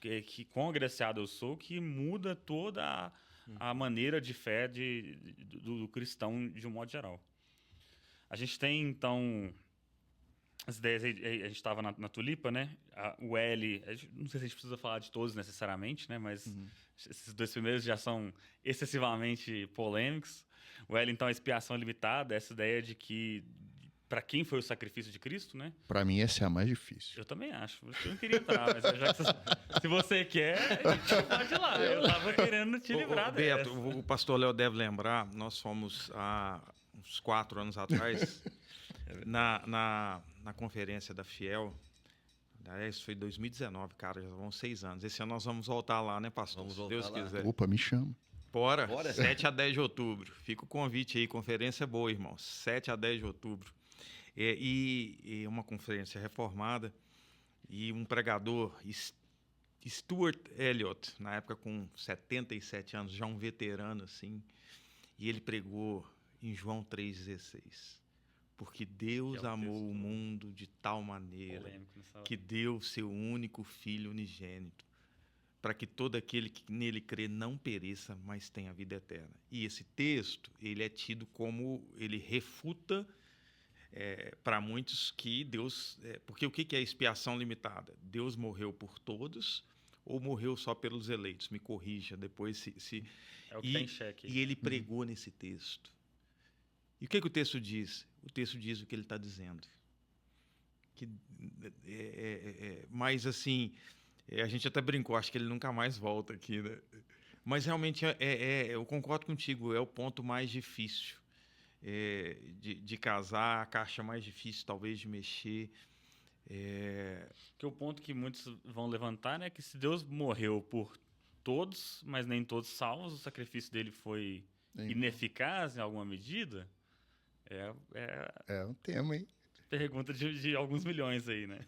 que quão agraciado eu sou, que muda toda a maneira de fé do cristão de um modo geral. A gente tem, então, as ideias, a gente estava na Tulipa, né? O L, não sei se a gente precisa falar de todos necessariamente, né? Mas esses dois primeiros já são excessivamente polêmicos. O L, então, a expiação limitada, essa ideia de que, para quem foi o sacrifício de Cristo, né? Para mim, essa é a mais difícil. Eu também acho. Eu não queria entrar, mas já que se você quer, a gente pode ir lá. Eu tava querendo te livrar dessa. Beto, o pastor Léo deve lembrar, nós fomos há uns 4 anos atrás, na conferência da Fiel. Isso foi 2019, cara, já vão 6 anos. Esse ano nós vamos voltar lá, né, pastor? Vamos Se voltar Deus lá. quiser. Opa, me chama. Bora. 7 a 10 de outubro. Fica o convite aí, conferência boa, irmão. 7 a 10 de outubro. E uma conferência reformada e um pregador Stuart Elliott, na época com 77 anos, já um veterano assim, e ele pregou em João 3,16. Porque Deus Que é o amou texto o mundo de tal maneira polêmico nessa hora. que deu seu único Filho unigênito, para que todo aquele que nele crê não pereça, mas tenha vida eterna. E esse texto, ele é tido como, ele refuta para muitos que Deus... porque o que é expiação limitada? Deus morreu por todos ou morreu só pelos eleitos? Me corrija depois se... É o que tá em xeque aí. E ele pregou nesse texto. E o que o texto diz? O texto diz o que ele está dizendo. Mas, assim, a gente até brincou, acho que ele nunca mais volta aqui, né? Mas, realmente, eu concordo contigo, é o ponto mais difícil de casar, a caixa mais difícil, talvez, de mexer. Porque o ponto que muitos vão levantar, né, é que se Deus morreu por todos, mas nem todos salvos, o sacrifício dele foi ineficaz em alguma medida, É um tema, hein? pergunta de alguns milhões aí, né?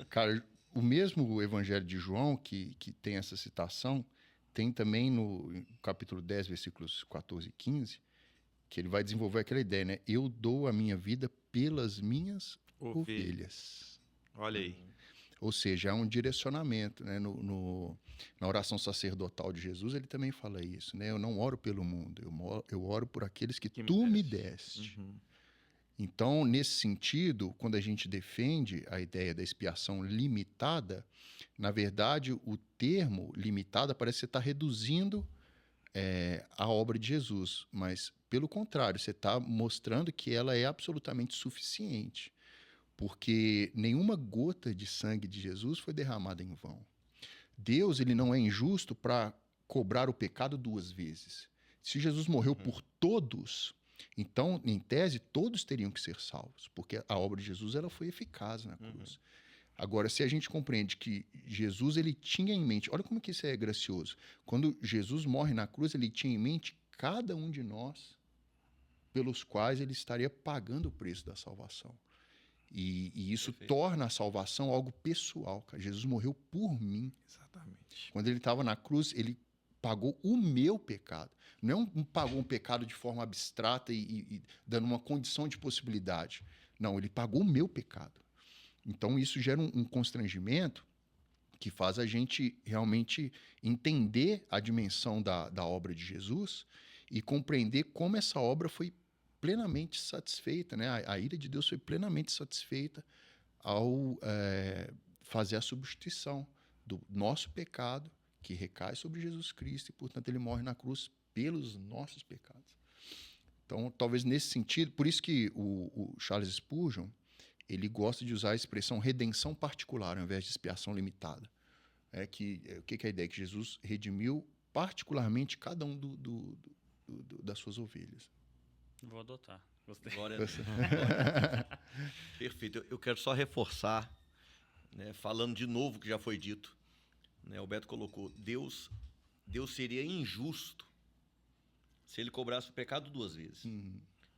Cara, o mesmo Evangelho de João, que tem essa citação, tem também no capítulo 10, versículos 14 e 15, que ele vai desenvolver aquela ideia, né? Eu dou a minha vida pelas minhas ovelhas. Olha aí. Ou seja, há um direcionamento, né? Na oração sacerdotal de Jesus, ele também fala isso, né? Eu não oro pelo mundo, eu oro por aqueles que tu me deste. Uhum. Então, nesse sentido, quando a gente defende a ideia da expiação limitada, na verdade, o termo limitada parece que você está reduzindo a obra de Jesus, mas, pelo contrário, você está mostrando que ela é absolutamente suficiente, porque nenhuma gota de sangue de Jesus foi derramada em vão. Deus, ele não é injusto para cobrar o pecado duas vezes. Se Jesus morreu por todos, então, em tese, todos teriam que ser salvos, porque a obra de Jesus ela foi eficaz na cruz. Agora, se a gente compreende que Jesus ele tinha em mente, olha como que isso é gracioso. Quando Jesus morre na cruz, ele tinha em mente cada um de nós pelos quais ele estaria pagando o preço da salvação. E isso torna a salvação algo pessoal. Cara. Jesus morreu por mim. Exatamente. Quando ele estava na cruz, ele pagou o meu pecado. Não pagou um pecado de forma abstrata e dando uma condição de possibilidade. Não, ele pagou o meu pecado. Então, isso gera um constrangimento que faz a gente realmente entender a dimensão da obra de Jesus e compreender como essa obra foi plenamente satisfeita, né? A ira de Deus foi plenamente satisfeita ao fazer a substituição do nosso pecado, que recai sobre Jesus Cristo, e, portanto, ele morre na cruz pelos nossos pecados. Então, talvez nesse sentido, por isso que o Charles Spurgeon, ele gosta de usar a expressão redenção particular, ao invés de expiação limitada. O que é a ideia? Que Jesus redimiu particularmente cada um das suas ovelhas. Vou adotar. Gostei. Glória a Deus. Perfeito. Eu quero só reforçar, né, falando de novo o que já foi dito. Né, o Beto colocou, Deus seria injusto se ele cobrasse o pecado duas vezes.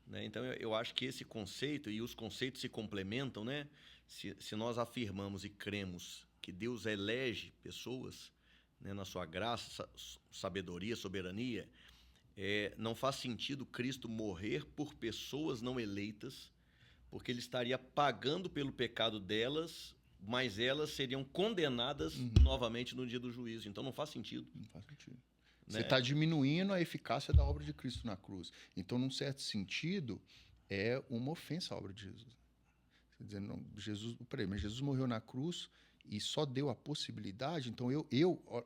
Né? Então, eu acho que esse conceito, e os conceitos se complementam, né? Se nós afirmamos e cremos que Deus elege pessoas, né, na sua graça, sabedoria, soberania, não faz sentido Cristo morrer por pessoas não eleitas, porque ele estaria pagando pelo pecado delas, mas elas seriam condenadas novamente no dia do juízo. Então não faz sentido. Não faz sentido. Né? Você está diminuindo a eficácia da obra de Cristo na cruz. Então, num certo sentido, é uma ofensa à obra de Jesus. Quer dizer, não, mas Jesus morreu na cruz e só deu a possibilidade. Então,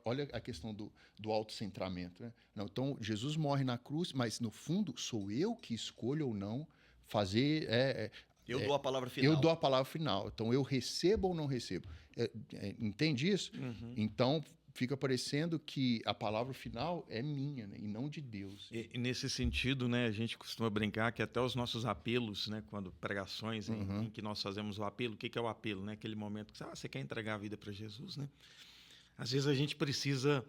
olha a questão do autocentramento. Né? Não, então, Jesus morre na cruz, mas, no fundo, sou eu que escolho ou não fazer... Eu dou a palavra final. Eu dou a palavra final. Então, eu recebo ou não recebo. Entende isso? Então, fica parecendo que a palavra final é minha, né? E não de Deus. E nesse sentido, né, a gente costuma brincar que até os nossos apelos, né, quando pregações em que nós fazemos o apelo, o que é o apelo? Né? Aquele momento que você quer entregar a vida para Jesus. Né? Às vezes a gente precisa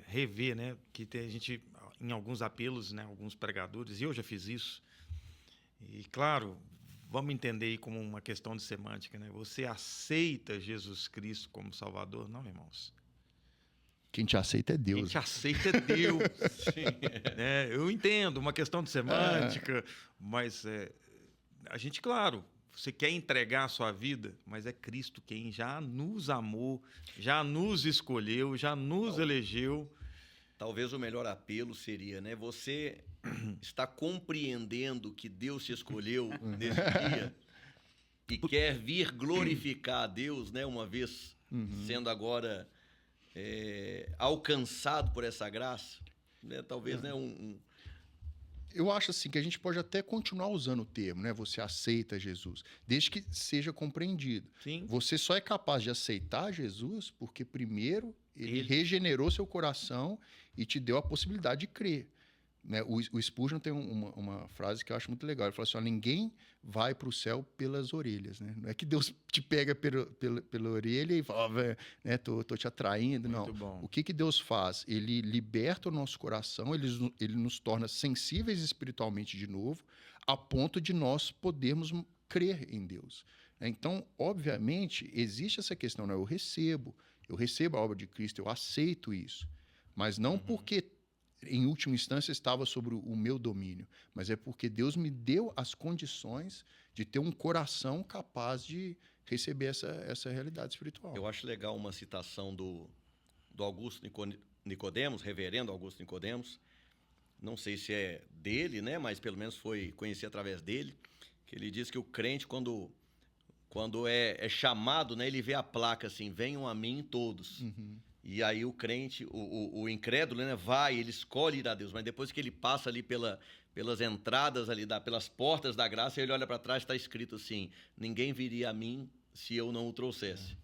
rever, né? Que a gente, em alguns apelos, né, alguns pregadores, e eu já fiz isso, e claro, vamos entender aí como uma questão de semântica, né? Você aceita Jesus Cristo como Salvador? Não, irmãos. Quem te aceita é Quem Deus. te aceita é Deus. Né? Eu entendo, uma questão de semântica, mas a gente, claro, você quer entregar a sua vida, mas é Cristo quem já nos amou, já nos escolheu, já nos elegeu. Talvez o melhor apelo seria, né? Você está compreendendo que Deus te escolheu nesse dia e quer vir glorificar a Deus, né? Uma vez sendo agora alcançado por essa graça, né? Talvez, né? Eu acho assim que a gente pode até continuar usando o termo, né? Você aceita Jesus, desde que seja compreendido. Sim. Você só é capaz de aceitar Jesus porque primeiro ele regenerou seu coração e te deu a possibilidade de crer. Né? O Spurgeon tem uma frase que eu acho muito legal. Ele fala assim: ó, ninguém vai para o céu pelas orelhas. Né? Não é que Deus te pega pela orelha e fala, né, tô te atraindo. Muito não. bom. O que Deus faz? Ele liberta o nosso coração, ele nos torna sensíveis espiritualmente de novo, a ponto de nós podermos crer em Deus. Então, obviamente, existe essa questão, né? Eu recebo a obra de Cristo, eu aceito isso, mas não porque em última instância estava sobre o meu domínio, mas é porque Deus me deu as condições de ter um coração capaz de receber essa realidade espiritual. Eu acho legal uma citação do Augusto Nicodemos, reverendo Augusto Nicodemos, não sei se é dele, né, mas pelo menos conheci através dele, que ele diz que o crente, quando é chamado, né, ele vê a placa assim: venham a mim todos. E aí o crente, o incrédulo, né, ele escolhe ir a Deus, mas depois que ele passa ali pelas entradas, ali pelas portas da graça, ele olha para trás, está escrito assim: ninguém viria a mim se eu não o trouxesse.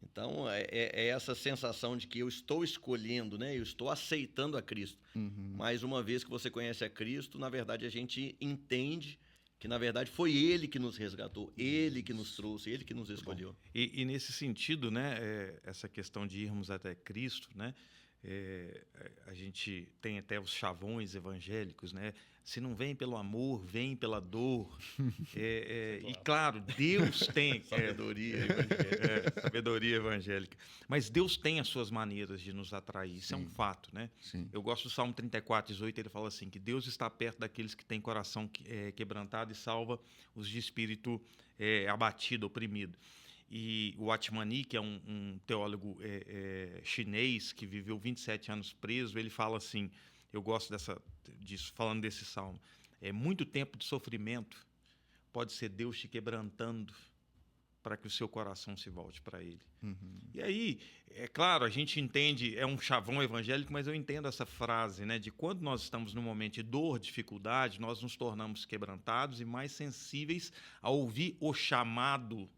Então, é essa sensação de que eu estou escolhendo, né, eu estou aceitando a Cristo. Mas uma vez que você conhece a Cristo, na verdade a gente entende que, na verdade, foi Ele que nos resgatou, Ele que nos trouxe, Ele que nos escolheu. E nesse sentido, né, essa questão de irmos até Cristo, né, a gente tem até os chavões evangélicos, né? Se não vem pelo amor, vem pela dor. E claro, Deus tem sabedoria evangélica. Mas Deus tem as suas maneiras de nos atrair. Isso é um fato, né? Sim. Eu gosto do Salmo 34:18, ele fala assim, que Deus está perto daqueles que têm coração quebrantado e salva os de espírito abatido, oprimido. E o Atmani, que é um teólogo chinês que viveu 27 anos preso, ele fala assim, eu gosto disso, falando desse salmo, muito tempo de sofrimento pode ser Deus te quebrantando para que o seu coração se volte para Ele. E aí, é claro, a gente entende, é um chavão evangélico, mas eu entendo essa frase, né, de quando nós estamos num momento de dor, dificuldade, nós nos tornamos quebrantados e mais sensíveis a ouvir o chamado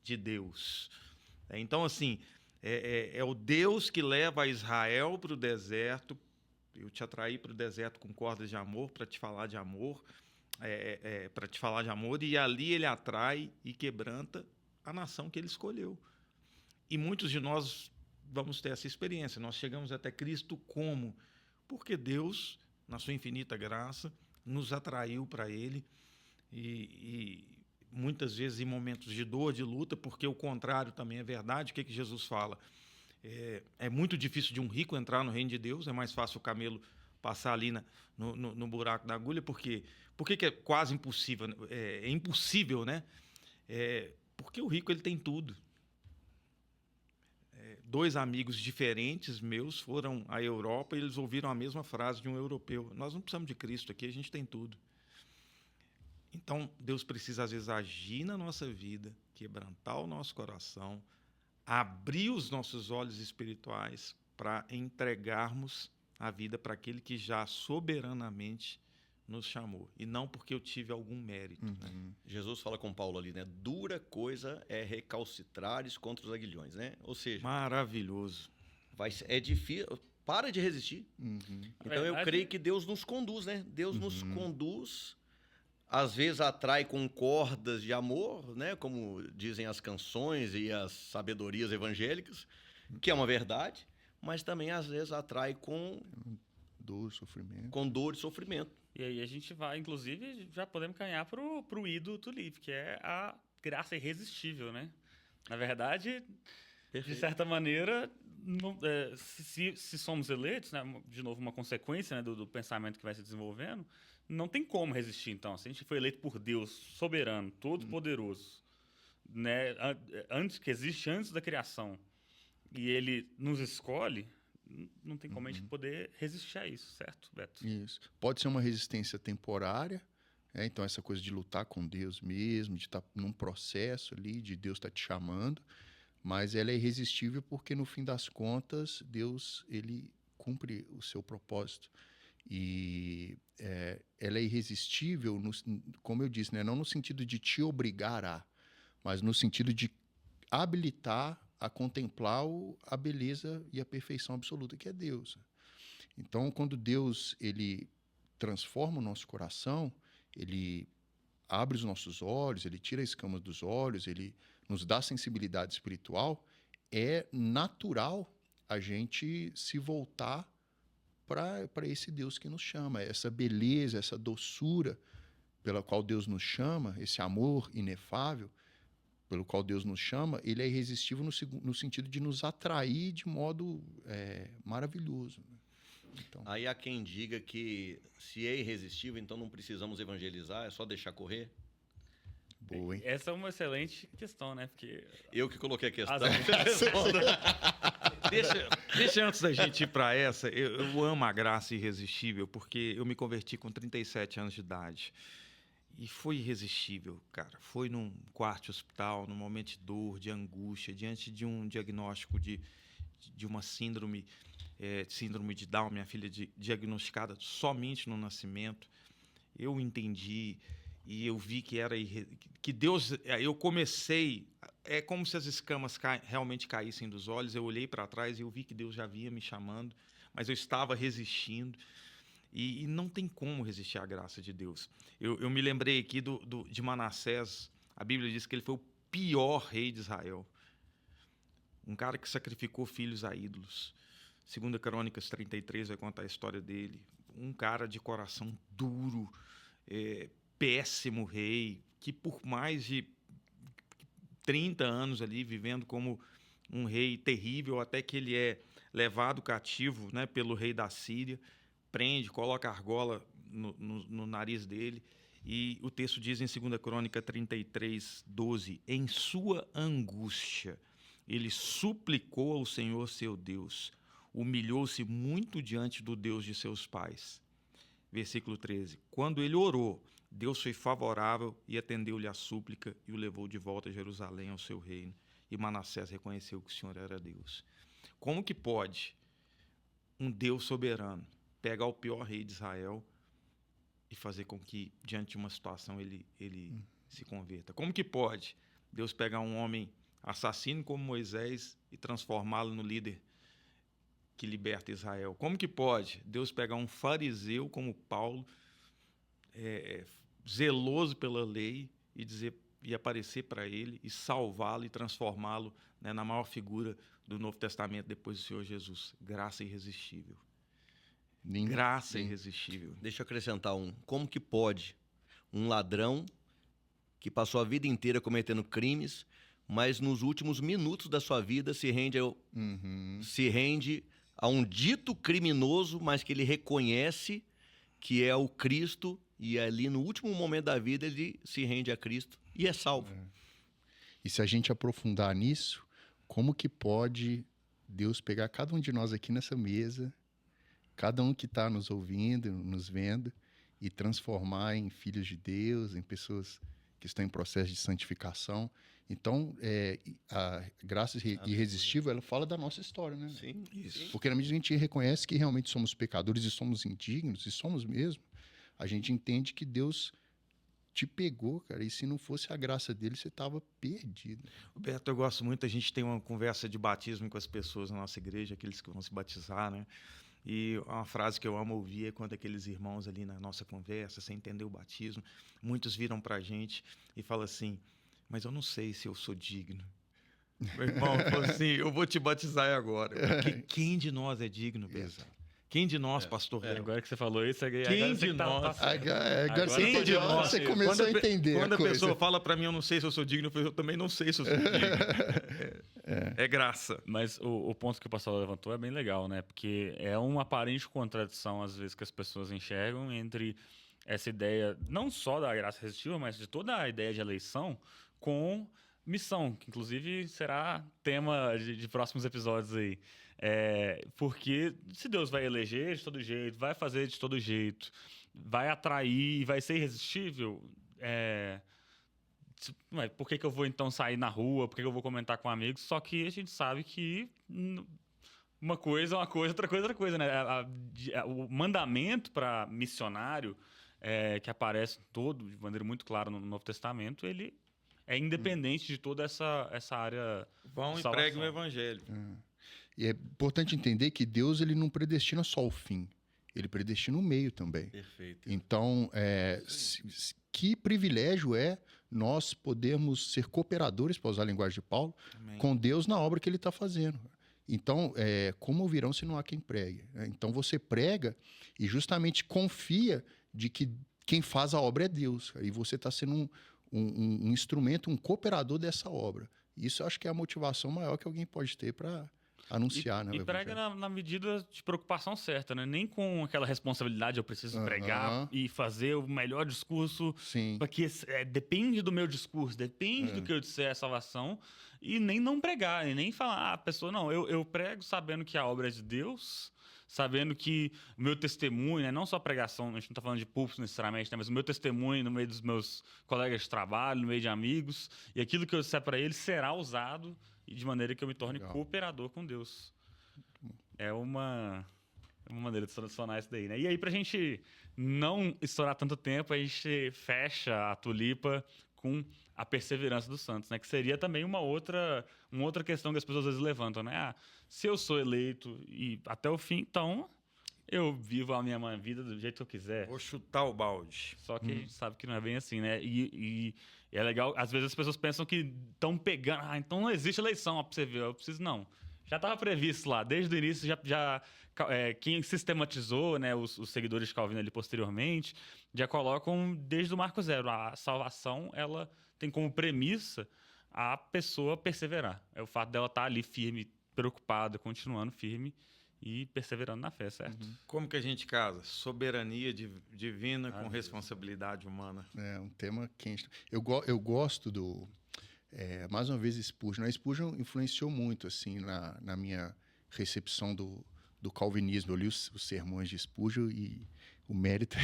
de Deus. Então, assim, é o Deus que leva Israel para o deserto. Eu te atraí para o deserto com cordas de amor, para te falar de amor, e ali ele atrai e quebranta a nação que ele escolheu. E muitos de nós vamos ter essa experiência. Nós chegamos até Cristo como? Porque Deus, na sua infinita graça, nos atraiu para Ele e muitas vezes em momentos de dor, de luta, porque o contrário também é verdade. O que Jesus fala? É muito difícil de um rico entrar no reino de Deus, é mais fácil o camelo passar ali no buraco da agulha. Por quê? Por que é quase impossível? É impossível, né? Porque o rico ele tem tudo. Dois amigos diferentes meus foram à Europa e eles ouviram a mesma frase de um europeu: nós não precisamos de Cristo aqui, a gente tem tudo. Então, Deus precisa, às vezes, agir na nossa vida, quebrantar o nosso coração, abrir os nossos olhos espirituais para entregarmos a vida para aquele que já soberanamente nos chamou. E não porque eu tive algum mérito. Né? Jesus fala com Paulo ali, né? Dura coisa é recalcitrares contra os aguilhões, né? Ou seja... Maravilhoso. É difícil... Para de resistir. Então, eu creio que Deus nos conduz, né? Deus nos conduz... Às vezes atrai com cordas de amor, né? Como dizem as canções e as sabedorias evangélicas, que é uma verdade, mas também às vezes atrai com Dor, sofrimento. com dor e sofrimento. E aí a gente vai, inclusive, já podemos caminhar pro ídolo do livro, que é a graça irresistível, né? Na verdade, de certa maneira, se somos eleitos, né, de novo, uma consequência, né, do pensamento que vai se desenvolvendo, não tem como resistir, então. Se a gente foi eleito por Deus, soberano, todo-poderoso, né, antes que existe antes da criação, e ele nos escolhe, não tem como a gente poder resistir a isso, certo, Beto? Isso. Pode ser uma resistência temporária, então essa coisa de lutar com Deus mesmo, de estar num processo ali, de Deus estar te chamando, mas ela é irresistível porque, no fim das contas, Deus ele cumpre o seu propósito. E ela é irresistível, como eu disse, né? Não no sentido de te obrigar a, mas no sentido de habilitar a contemplar a beleza e a perfeição absoluta que é Deus. Então, quando Deus ele transforma o nosso coração, ele abre os nossos olhos, ele tira as escamas dos olhos, ele nos dá sensibilidade espiritual, é natural a gente se voltar para esse Deus que nos chama, essa beleza, essa doçura pela qual Deus nos chama, esse amor inefável pelo qual Deus nos chama, ele é irresistível no sentido de nos atrair de modo maravilhoso. Então, Aí há quem diga que se é irresistível, então não precisamos evangelizar, é só deixar correr. boa, hein? Essa é uma excelente questão, né? Porque Eu que coloquei a questão. Deixa antes da gente ir para essa, eu amo a graça irresistível, porque eu me converti com 37 anos de idade. E foi irresistível, cara. Foi num quarto de hospital, num momento de dor, de angústia, diante de um diagnóstico de uma síndrome de Down, minha filha diagnosticada somente no nascimento. Eu entendi e eu vi que Deus... Eu comecei... É como se as escamas realmente caíssem dos olhos. Eu olhei para trás e eu vi que Deus já vinha me chamando, mas eu estava resistindo. E não tem como resistir à graça de Deus. Eu me lembrei aqui de Manassés. A Bíblia diz que ele foi o pior rei de Israel. Um cara que sacrificou filhos a ídolos. 2 Crônicas 33 vai contar a história dele. Um cara de coração duro, péssimo rei, que por mais de 30 anos ali, vivendo como um rei terrível, até que ele é levado cativo, né, pelo rei da Síria, prende, coloca argola no nariz dele, e o texto diz em 2 Crônica 33, 12, em sua angústia, ele suplicou ao Senhor seu Deus, humilhou-se muito diante do Deus de seus pais. Versículo 13, quando ele orou, Deus foi favorável e atendeu-lhe a súplica e o levou de volta a Jerusalém, ao seu reino. E Manassés reconheceu que o Senhor era Deus. Como que pode um Deus soberano pegar o pior rei de Israel e fazer com que, diante de uma situação, ele se converta? Como que pode Deus pegar um homem assassino como Moisés e transformá-lo no líder que liberta Israel? Como que pode Deus pegar um fariseu como Paulo, zeloso pela lei, e aparecer para ele e salvá-lo e transformá-lo, né, na maior figura do Novo Testamento depois do Senhor Jesus? Graça irresistível. Graça irresistível. Deixa eu acrescentar como que pode um ladrão que passou a vida inteira cometendo crimes, mas nos últimos minutos da sua vida se rende a um dito criminoso, mas que ele reconhece que é o Cristo, e ali no último momento da vida ele se rende a Cristo e é salvo. E se a gente aprofundar nisso, como que pode Deus pegar cada um de nós aqui nessa mesa, cada um que está nos ouvindo, nos vendo, e transformar em filhos de Deus, em pessoas que estão em processo de santificação? Então, a graça irresistível, ela fala da nossa história, né? Sim, isso. Porque na medida que a gente reconhece que realmente somos pecadores e somos indignos, e somos mesmo, a gente entende que Deus te pegou, cara, e se não fosse a graça dele, você estava perdido. Roberto, eu gosto muito, a gente tem uma conversa de batismo com as pessoas na nossa igreja, aqueles que vão se batizar, né? E uma frase que eu amo ouvir é quando aqueles irmãos ali na nossa conversa, sem entender o batismo, muitos viram pra gente e falam assim, mas eu não sei se eu sou digno. Meu irmão falou assim, eu vou te batizar agora. Porque quem de nós é digno, Beto? Quem de nós, pastor Léo? Agora que você falou isso, Quem agora de você tá nós? passando. Agora você, quem de nós? você começou a entender Quando a coisa. pessoa fala para mim, eu não sei se eu sou digno, eu também não sei se eu sou digno. É graça. Mas o ponto que o pastor levantou é bem legal, né? Porque é uma aparente contradição, às vezes, que as pessoas enxergam entre essa ideia, não só da graça irresistível, mas de toda a ideia de eleição com missão, que inclusive será tema de próximos episódios aí. Porque se Deus vai eleger de todo jeito, vai fazer de todo jeito, vai atrair, vai ser irresistível, por que eu vou então sair na rua? Por que eu vou comentar com amigos? Só que a gente sabe que uma coisa é uma coisa, outra coisa é outra coisa, né? O mandamento para missionário, que aparece todo, de maneira muito clara no Novo Testamento, ele é independente de toda essa área. Vão de e salvação. preguem o evangelho. E é importante entender que Deus ele não predestina só o fim, ele predestina o meio também. Perfeito. Então, que privilégio é nós podermos ser cooperadores, para usar a linguagem de Paulo, Amém. com Deus na obra que ele está fazendo. Então, como ouvirão se não há quem pregue? Então, você prega e justamente confia de que quem faz a obra é Deus. E você está sendo um instrumento, um cooperador dessa obra. Isso eu acho que é a motivação maior que alguém pode ter para anunciar, né? E prega na medida de preocupação certa, né? Nem com aquela responsabilidade, eu preciso pregar e fazer o melhor discurso. Sim. Porque depende do meu discurso, depende do que eu disser a salvação. E nem não pregar, e nem falar, pessoa, não, eu prego sabendo que a obra é de Deus, sabendo que o meu testemunho, né, não só a pregação, a gente não está falando de púlpito necessariamente, né, mas o meu testemunho no meio dos meus colegas de trabalho, no meio de amigos, e aquilo que eu disser para eles será usado de maneira que eu me torne cooperador com Deus. É uma maneira de solucionar isso daí, né? E aí, pra gente não estourar tanto tempo, a gente fecha a tulipa com a perseverança dos santos, né? Que seria também uma outra questão que as pessoas às vezes levantam, né? Se eu sou eleito e até o fim, então eu vivo a minha vida do jeito que eu quiser. Vou chutar o balde. Só que a gente sabe que não é bem assim, né? E é legal, às vezes as pessoas pensam que estão pegando, então não existe eleição, ó, pra você ver. Eu preciso, não. Já estava previsto lá, desde o início, quem sistematizou, né, os seguidores de Calvino ali posteriormente, já colocam desde o marco zero. A salvação, ela tem como premissa a pessoa perseverar. É o fato dela estar ali firme, preocupada, continuando firme e perseverando na fé, certo? Como que a gente casa? Soberania divina com responsabilidade humana. É um tema quente. Eu gosto do... mais uma vez, Spurgeon. A Spurgeon influenciou muito assim, na minha recepção do calvinismo. Eu li os sermões de Spurgeon e o mérito...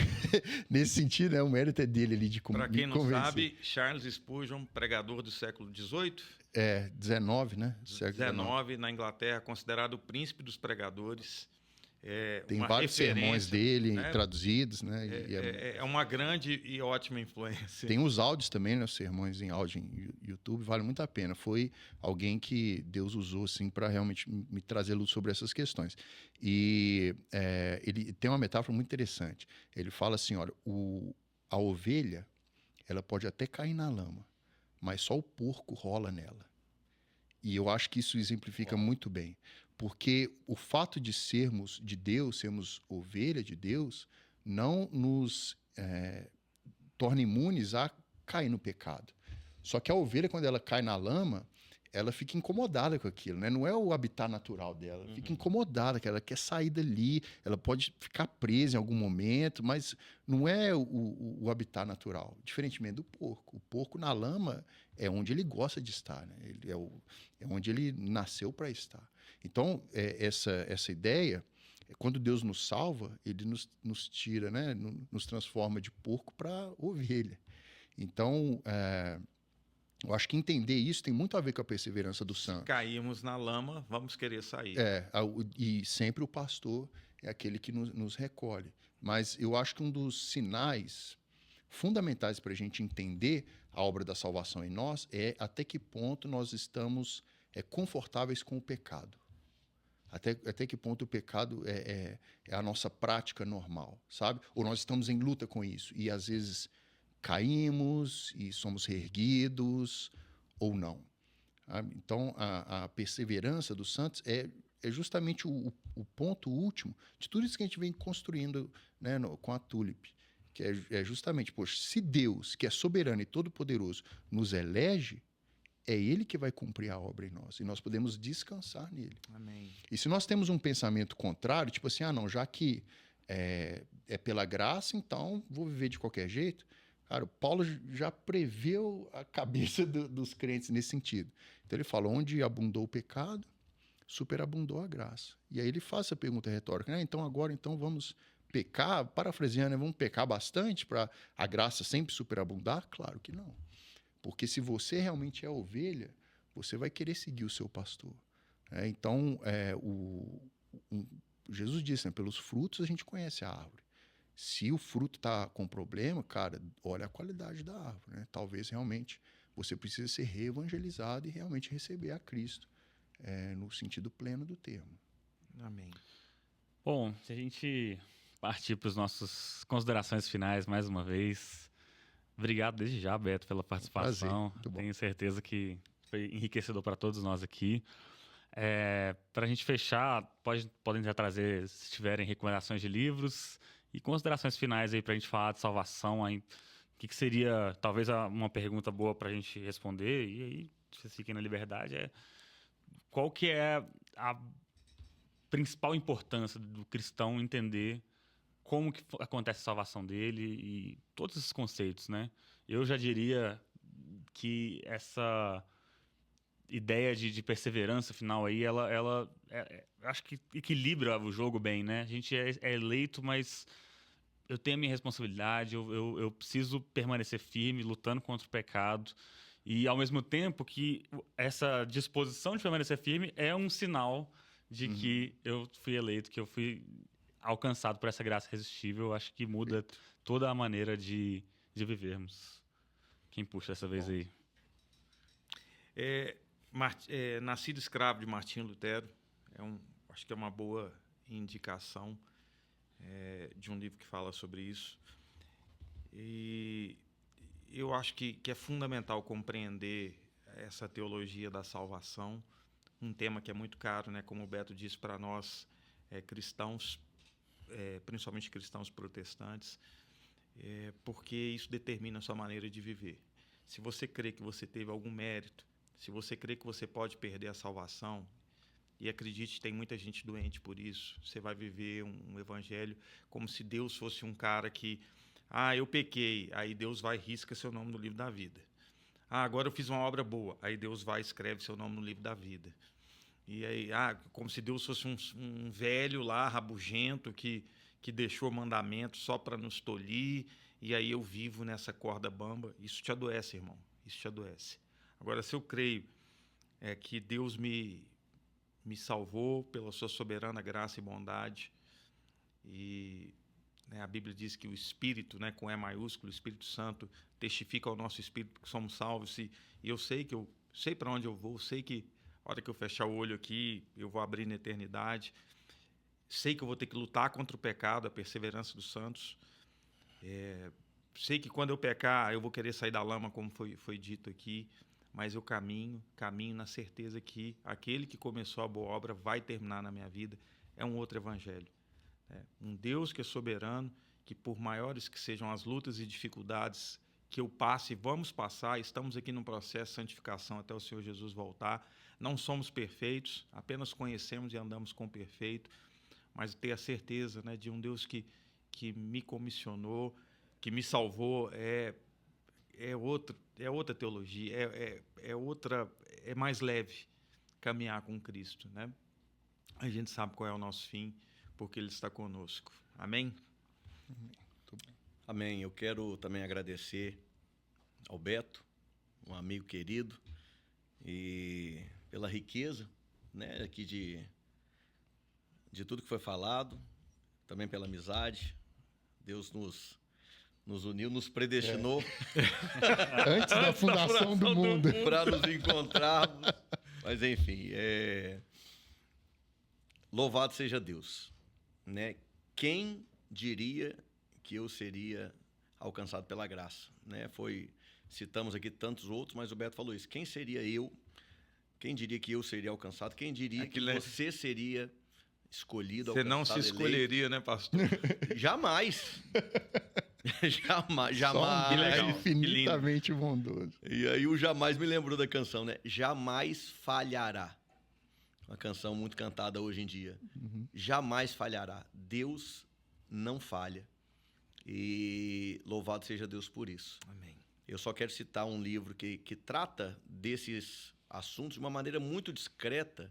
nesse sentido, né, o mérito é dele ali de Para quem me não convencer. sabe, Charles Spurgeon, pregador do século XVIII, 19, né? XIX, na Inglaterra, considerado o príncipe dos pregadores. Tem uma vários sermões referência, dele né? traduzidos, né? É uma grande e ótima influência. Tem os áudios também, né? Os sermões em áudio em YouTube, vale muito a pena. Foi alguém que Deus usou assim para realmente me trazer luz sobre essas questões. E ele tem uma metáfora muito interessante. Ele fala assim, olha, a ovelha, ela pode até cair na lama, mas só o porco rola nela. E eu acho que isso exemplifica muito bem. Porque o fato de sermos de Deus, sermos ovelha de Deus, não nos torna imunes a cair no pecado. Só que a ovelha, quando ela cai na lama, ela fica incomodada com aquilo, né? Não é o habitat natural dela. Ela fica incomodada, que ela quer sair dali, ela pode ficar presa em algum momento, mas não é o habitat natural. Diferentemente do porco. O porco na lama é onde ele gosta de estar, né? É onde ele nasceu para estar. Então, essa ideia, quando Deus nos salva, ele nos tira, né? Nos transforma de porco para ovelha. Então, eu acho que entender isso tem muito a ver com a perseverança do santo. Caímos na lama, vamos querer sair. E sempre o pastor é aquele que nos recolhe. Mas eu acho que um dos sinais fundamentais para a gente entender a obra da salvação em nós é até que ponto nós estamos confortáveis com o pecado. Até que ponto o pecado é a nossa prática normal, sabe? Ou nós estamos em luta com isso e às vezes caímos e somos reerguidos ou não. Sabe? Então, a perseverança dos santos é é justamente o ponto último de tudo isso que a gente vem construindo, né, com a Tulip. Que é justamente, poxa, se Deus, que é soberano e todo-poderoso, nos elege, é Ele que vai cumprir a obra em nós. E nós podemos descansar nele. Amém. E se nós temos um pensamento contrário, tipo assim, não, já que é pela graça, então vou viver de qualquer jeito. Cara, o Paulo já preveu a cabeça dos crentes nesse sentido. Então ele fala, onde abundou o pecado, superabundou a graça. E aí ele faz essa pergunta retórica, né? Então agora vamos pecar, parafraseando, né? Vamos pecar bastante para a graça sempre superabundar? Claro que não. Porque se você realmente é ovelha, você vai querer seguir o seu pastor. Então, Jesus disse, né? Pelos frutos a gente conhece a árvore. Se o fruto está com problema, cara, olha a qualidade da árvore. Né? Talvez realmente você precise ser reevangelizado e realmente receber a Cristo no sentido pleno do termo. Amém. Bom, se a gente partir para as nossas considerações finais mais uma vez, obrigado desde já, Beto, pela participação. Prazer, Tenho certeza que foi enriquecedor para todos nós aqui. Para a gente fechar, podem já trazer, se tiverem recomendações de livros e considerações finais aí para a gente falar de salvação. Aí, o que seria, talvez, uma pergunta boa para a gente responder, e aí vocês fiquem na liberdade, qual que é a principal importância do cristão entender como que acontece a salvação dele e todos esses conceitos, né? Eu já diria que essa ideia de perseverança final aí, ela acho que equilibra o jogo bem, né? A gente é eleito, mas eu tenho a minha responsabilidade, eu preciso permanecer firme, lutando contra o pecado. E, ao mesmo tempo, que essa disposição de permanecer firme é um sinal de que eu fui eleito, que eu fui alcançado por essa graça irresistível. Eu acho que muda toda a maneira de vivermos. Quem puxa dessa vez aí? Nascido Escravo, de Martinho Lutero. Acho que é uma boa indicação de um livro que fala sobre isso. E eu acho que é fundamental compreender essa teologia da salvação, um tema que é muito caro, né? Como o Beto disse, para nós cristãos, principalmente cristãos protestantes, porque isso determina a sua maneira de viver. Se você crê que você teve algum mérito, se você crê que você pode perder a salvação, e acredite, tem muita gente doente por isso, você vai viver um evangelho como se Deus fosse um cara que, eu pequei, aí Deus vai e risca seu nome no livro da vida. Agora eu fiz uma obra boa, aí Deus vai e escreve seu nome no livro da vida. E aí, como se Deus fosse um velho lá, rabugento, que deixou mandamento só para nos tolir, e aí eu vivo nessa corda bamba. Isso te adoece, irmão, isso te adoece. Agora, se eu creio que Deus me salvou pela sua soberana graça e bondade, e a Bíblia diz que o Espírito, com E maiúsculo, o Espírito Santo, testifica ao nosso Espírito que somos salvos, e eu sei para onde eu vou, sei que a hora que eu fechar o olho aqui, eu vou abrir na eternidade, sei que eu vou ter que lutar contra o pecado, a perseverança dos santos, sei que quando eu pecar, eu vou querer sair da lama, como foi dito aqui, mas eu caminho na certeza que aquele que começou a boa obra vai terminar na minha vida. É um outro evangelho. Um Deus que é soberano, que por maiores que sejam as lutas e dificuldades que eu passe e vamos passar, estamos aqui num processo de santificação até o Senhor Jesus voltar. Não somos perfeitos, apenas conhecemos e andamos com o perfeito, mas ter a certeza de um Deus que me comissionou, que me salvou, é outra teologia, é mais leve caminhar com Cristo, né? A gente sabe qual é o nosso fim, porque Ele está conosco. Amém? Amém. Eu quero também agradecer ao Beto, um amigo querido, e pela riqueza, aqui de tudo que foi falado, também pela amizade. Deus nos uniu, nos predestinou Antes da fundação do mundo, para nos encontrarmos. Mas, enfim, louvado seja Deus. Quem diria que eu seria alcançado pela graça? Citamos aqui tantos outros, mas o Beto falou isso. Quem seria eu Quem diria que eu seria alcançado? Quem diria Aquilo que é- você seria escolhido, Você não se alcançado, escolheria, né, pastor? eleito? Jamais. Jamais, Só um jamais. Deus legal. infinitamente bondoso. E aí o jamais me lembrou da canção, né? Jamais falhará. Uma canção muito cantada hoje em dia. Jamais falhará. Deus não falha. E louvado seja Deus por isso. Amém. Eu só quero citar um livro que trata desses assuntos de uma maneira muito discreta,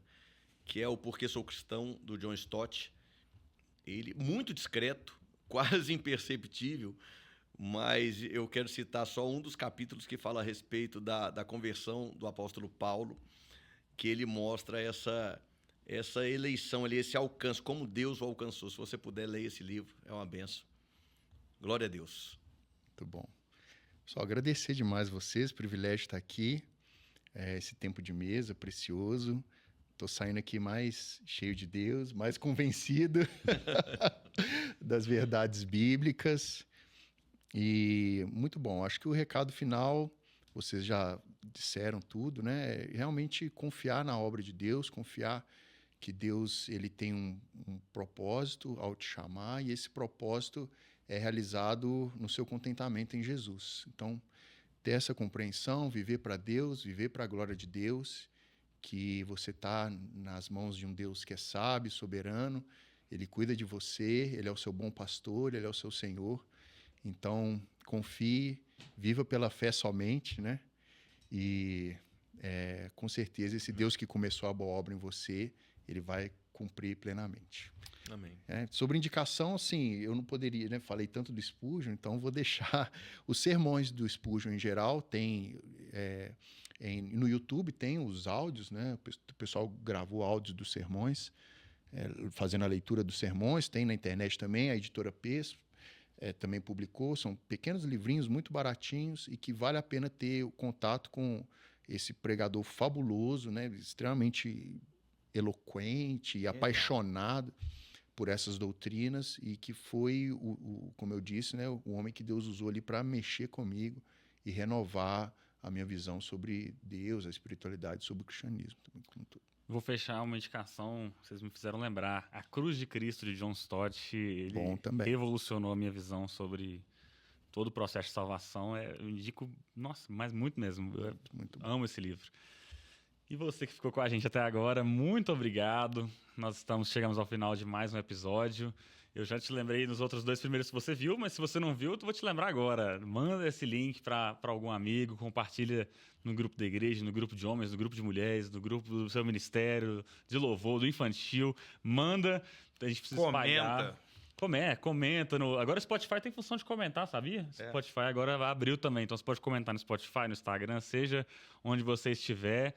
que é o Porque Sou Cristão, do John Stott. Ele, muito discreto, quase imperceptível, mas eu quero citar só um dos capítulos que fala a respeito da conversão do apóstolo Paulo, que ele mostra essa eleição ali, esse alcance, como Deus o alcançou. Se você puder ler esse livro, é uma benção. Glória a Deus. Muito bom. Só agradecer demais vocês, privilégio estar aqui, esse tempo de mesa precioso. Estou saindo aqui mais cheio de Deus, mais convencido das verdades bíblicas. E muito bom. Acho que o recado final, vocês já disseram tudo, né? É realmente confiar na obra de Deus, confiar que Deus ele tem um propósito ao te chamar, e esse propósito é realizado no seu contentamento em Jesus. Então, ter essa compreensão, viver para Deus, viver para a glória de Deus, que você está nas mãos de um Deus que é sábio, soberano, Ele cuida de você, Ele é o seu bom pastor, Ele é o seu Senhor. Então, confie, viva pela fé somente, né? E, com certeza, esse Deus que começou a boa obra em você, Ele vai cumprir plenamente. Amém. Sobre indicação, assim, eu não poderia, né? Falei tanto do Spurgeon, então vou deixar os sermões do Spurgeon em geral. Tem no YouTube tem os áudios, né? O pessoal gravou áudios dos sermões, fazendo a leitura dos sermões. Tem na internet também, a editora Pes também publicou. São pequenos livrinhos muito baratinhos e que vale a pena ter o contato com esse pregador fabuloso, né? Extremamente eloquente e apaixonado por essas doutrinas, e que foi, como eu disse, né, o homem que Deus usou ali para mexer comigo e renovar a minha visão sobre Deus, a espiritualidade, sobre o cristianismo. Vou fechar uma indicação, vocês me fizeram lembrar. A Cruz de Cristo, de John Stott, ele Bom também. revolucionou a minha visão sobre todo o processo de salvação. Eu indico, nossa, mas muito mesmo. Eu Muito bom. amo esse livro. E você que ficou com a gente até agora, muito obrigado. Nós chegamos ao final de mais um episódio. Eu já te lembrei nos outros 2 primeiros que você viu, mas se você não viu, eu vou te lembrar agora. Manda esse link para algum amigo, compartilha no grupo da igreja, no grupo de homens, no grupo de mulheres, no grupo do seu ministério, de louvor, do infantil. Manda, a gente precisa espalhar. Comenta. Agora o Spotify tem função de comentar, sabia? Spotify agora abriu também, então você pode comentar no Spotify, no Instagram, seja onde você estiver.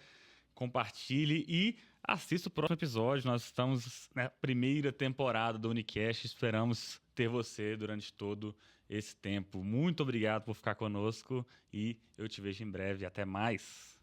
Compartilhe e assista o próximo episódio. Nós estamos na primeira temporada do Unicast. Esperamos ter você durante todo esse tempo. Muito obrigado por ficar conosco e eu te vejo em breve. Até mais.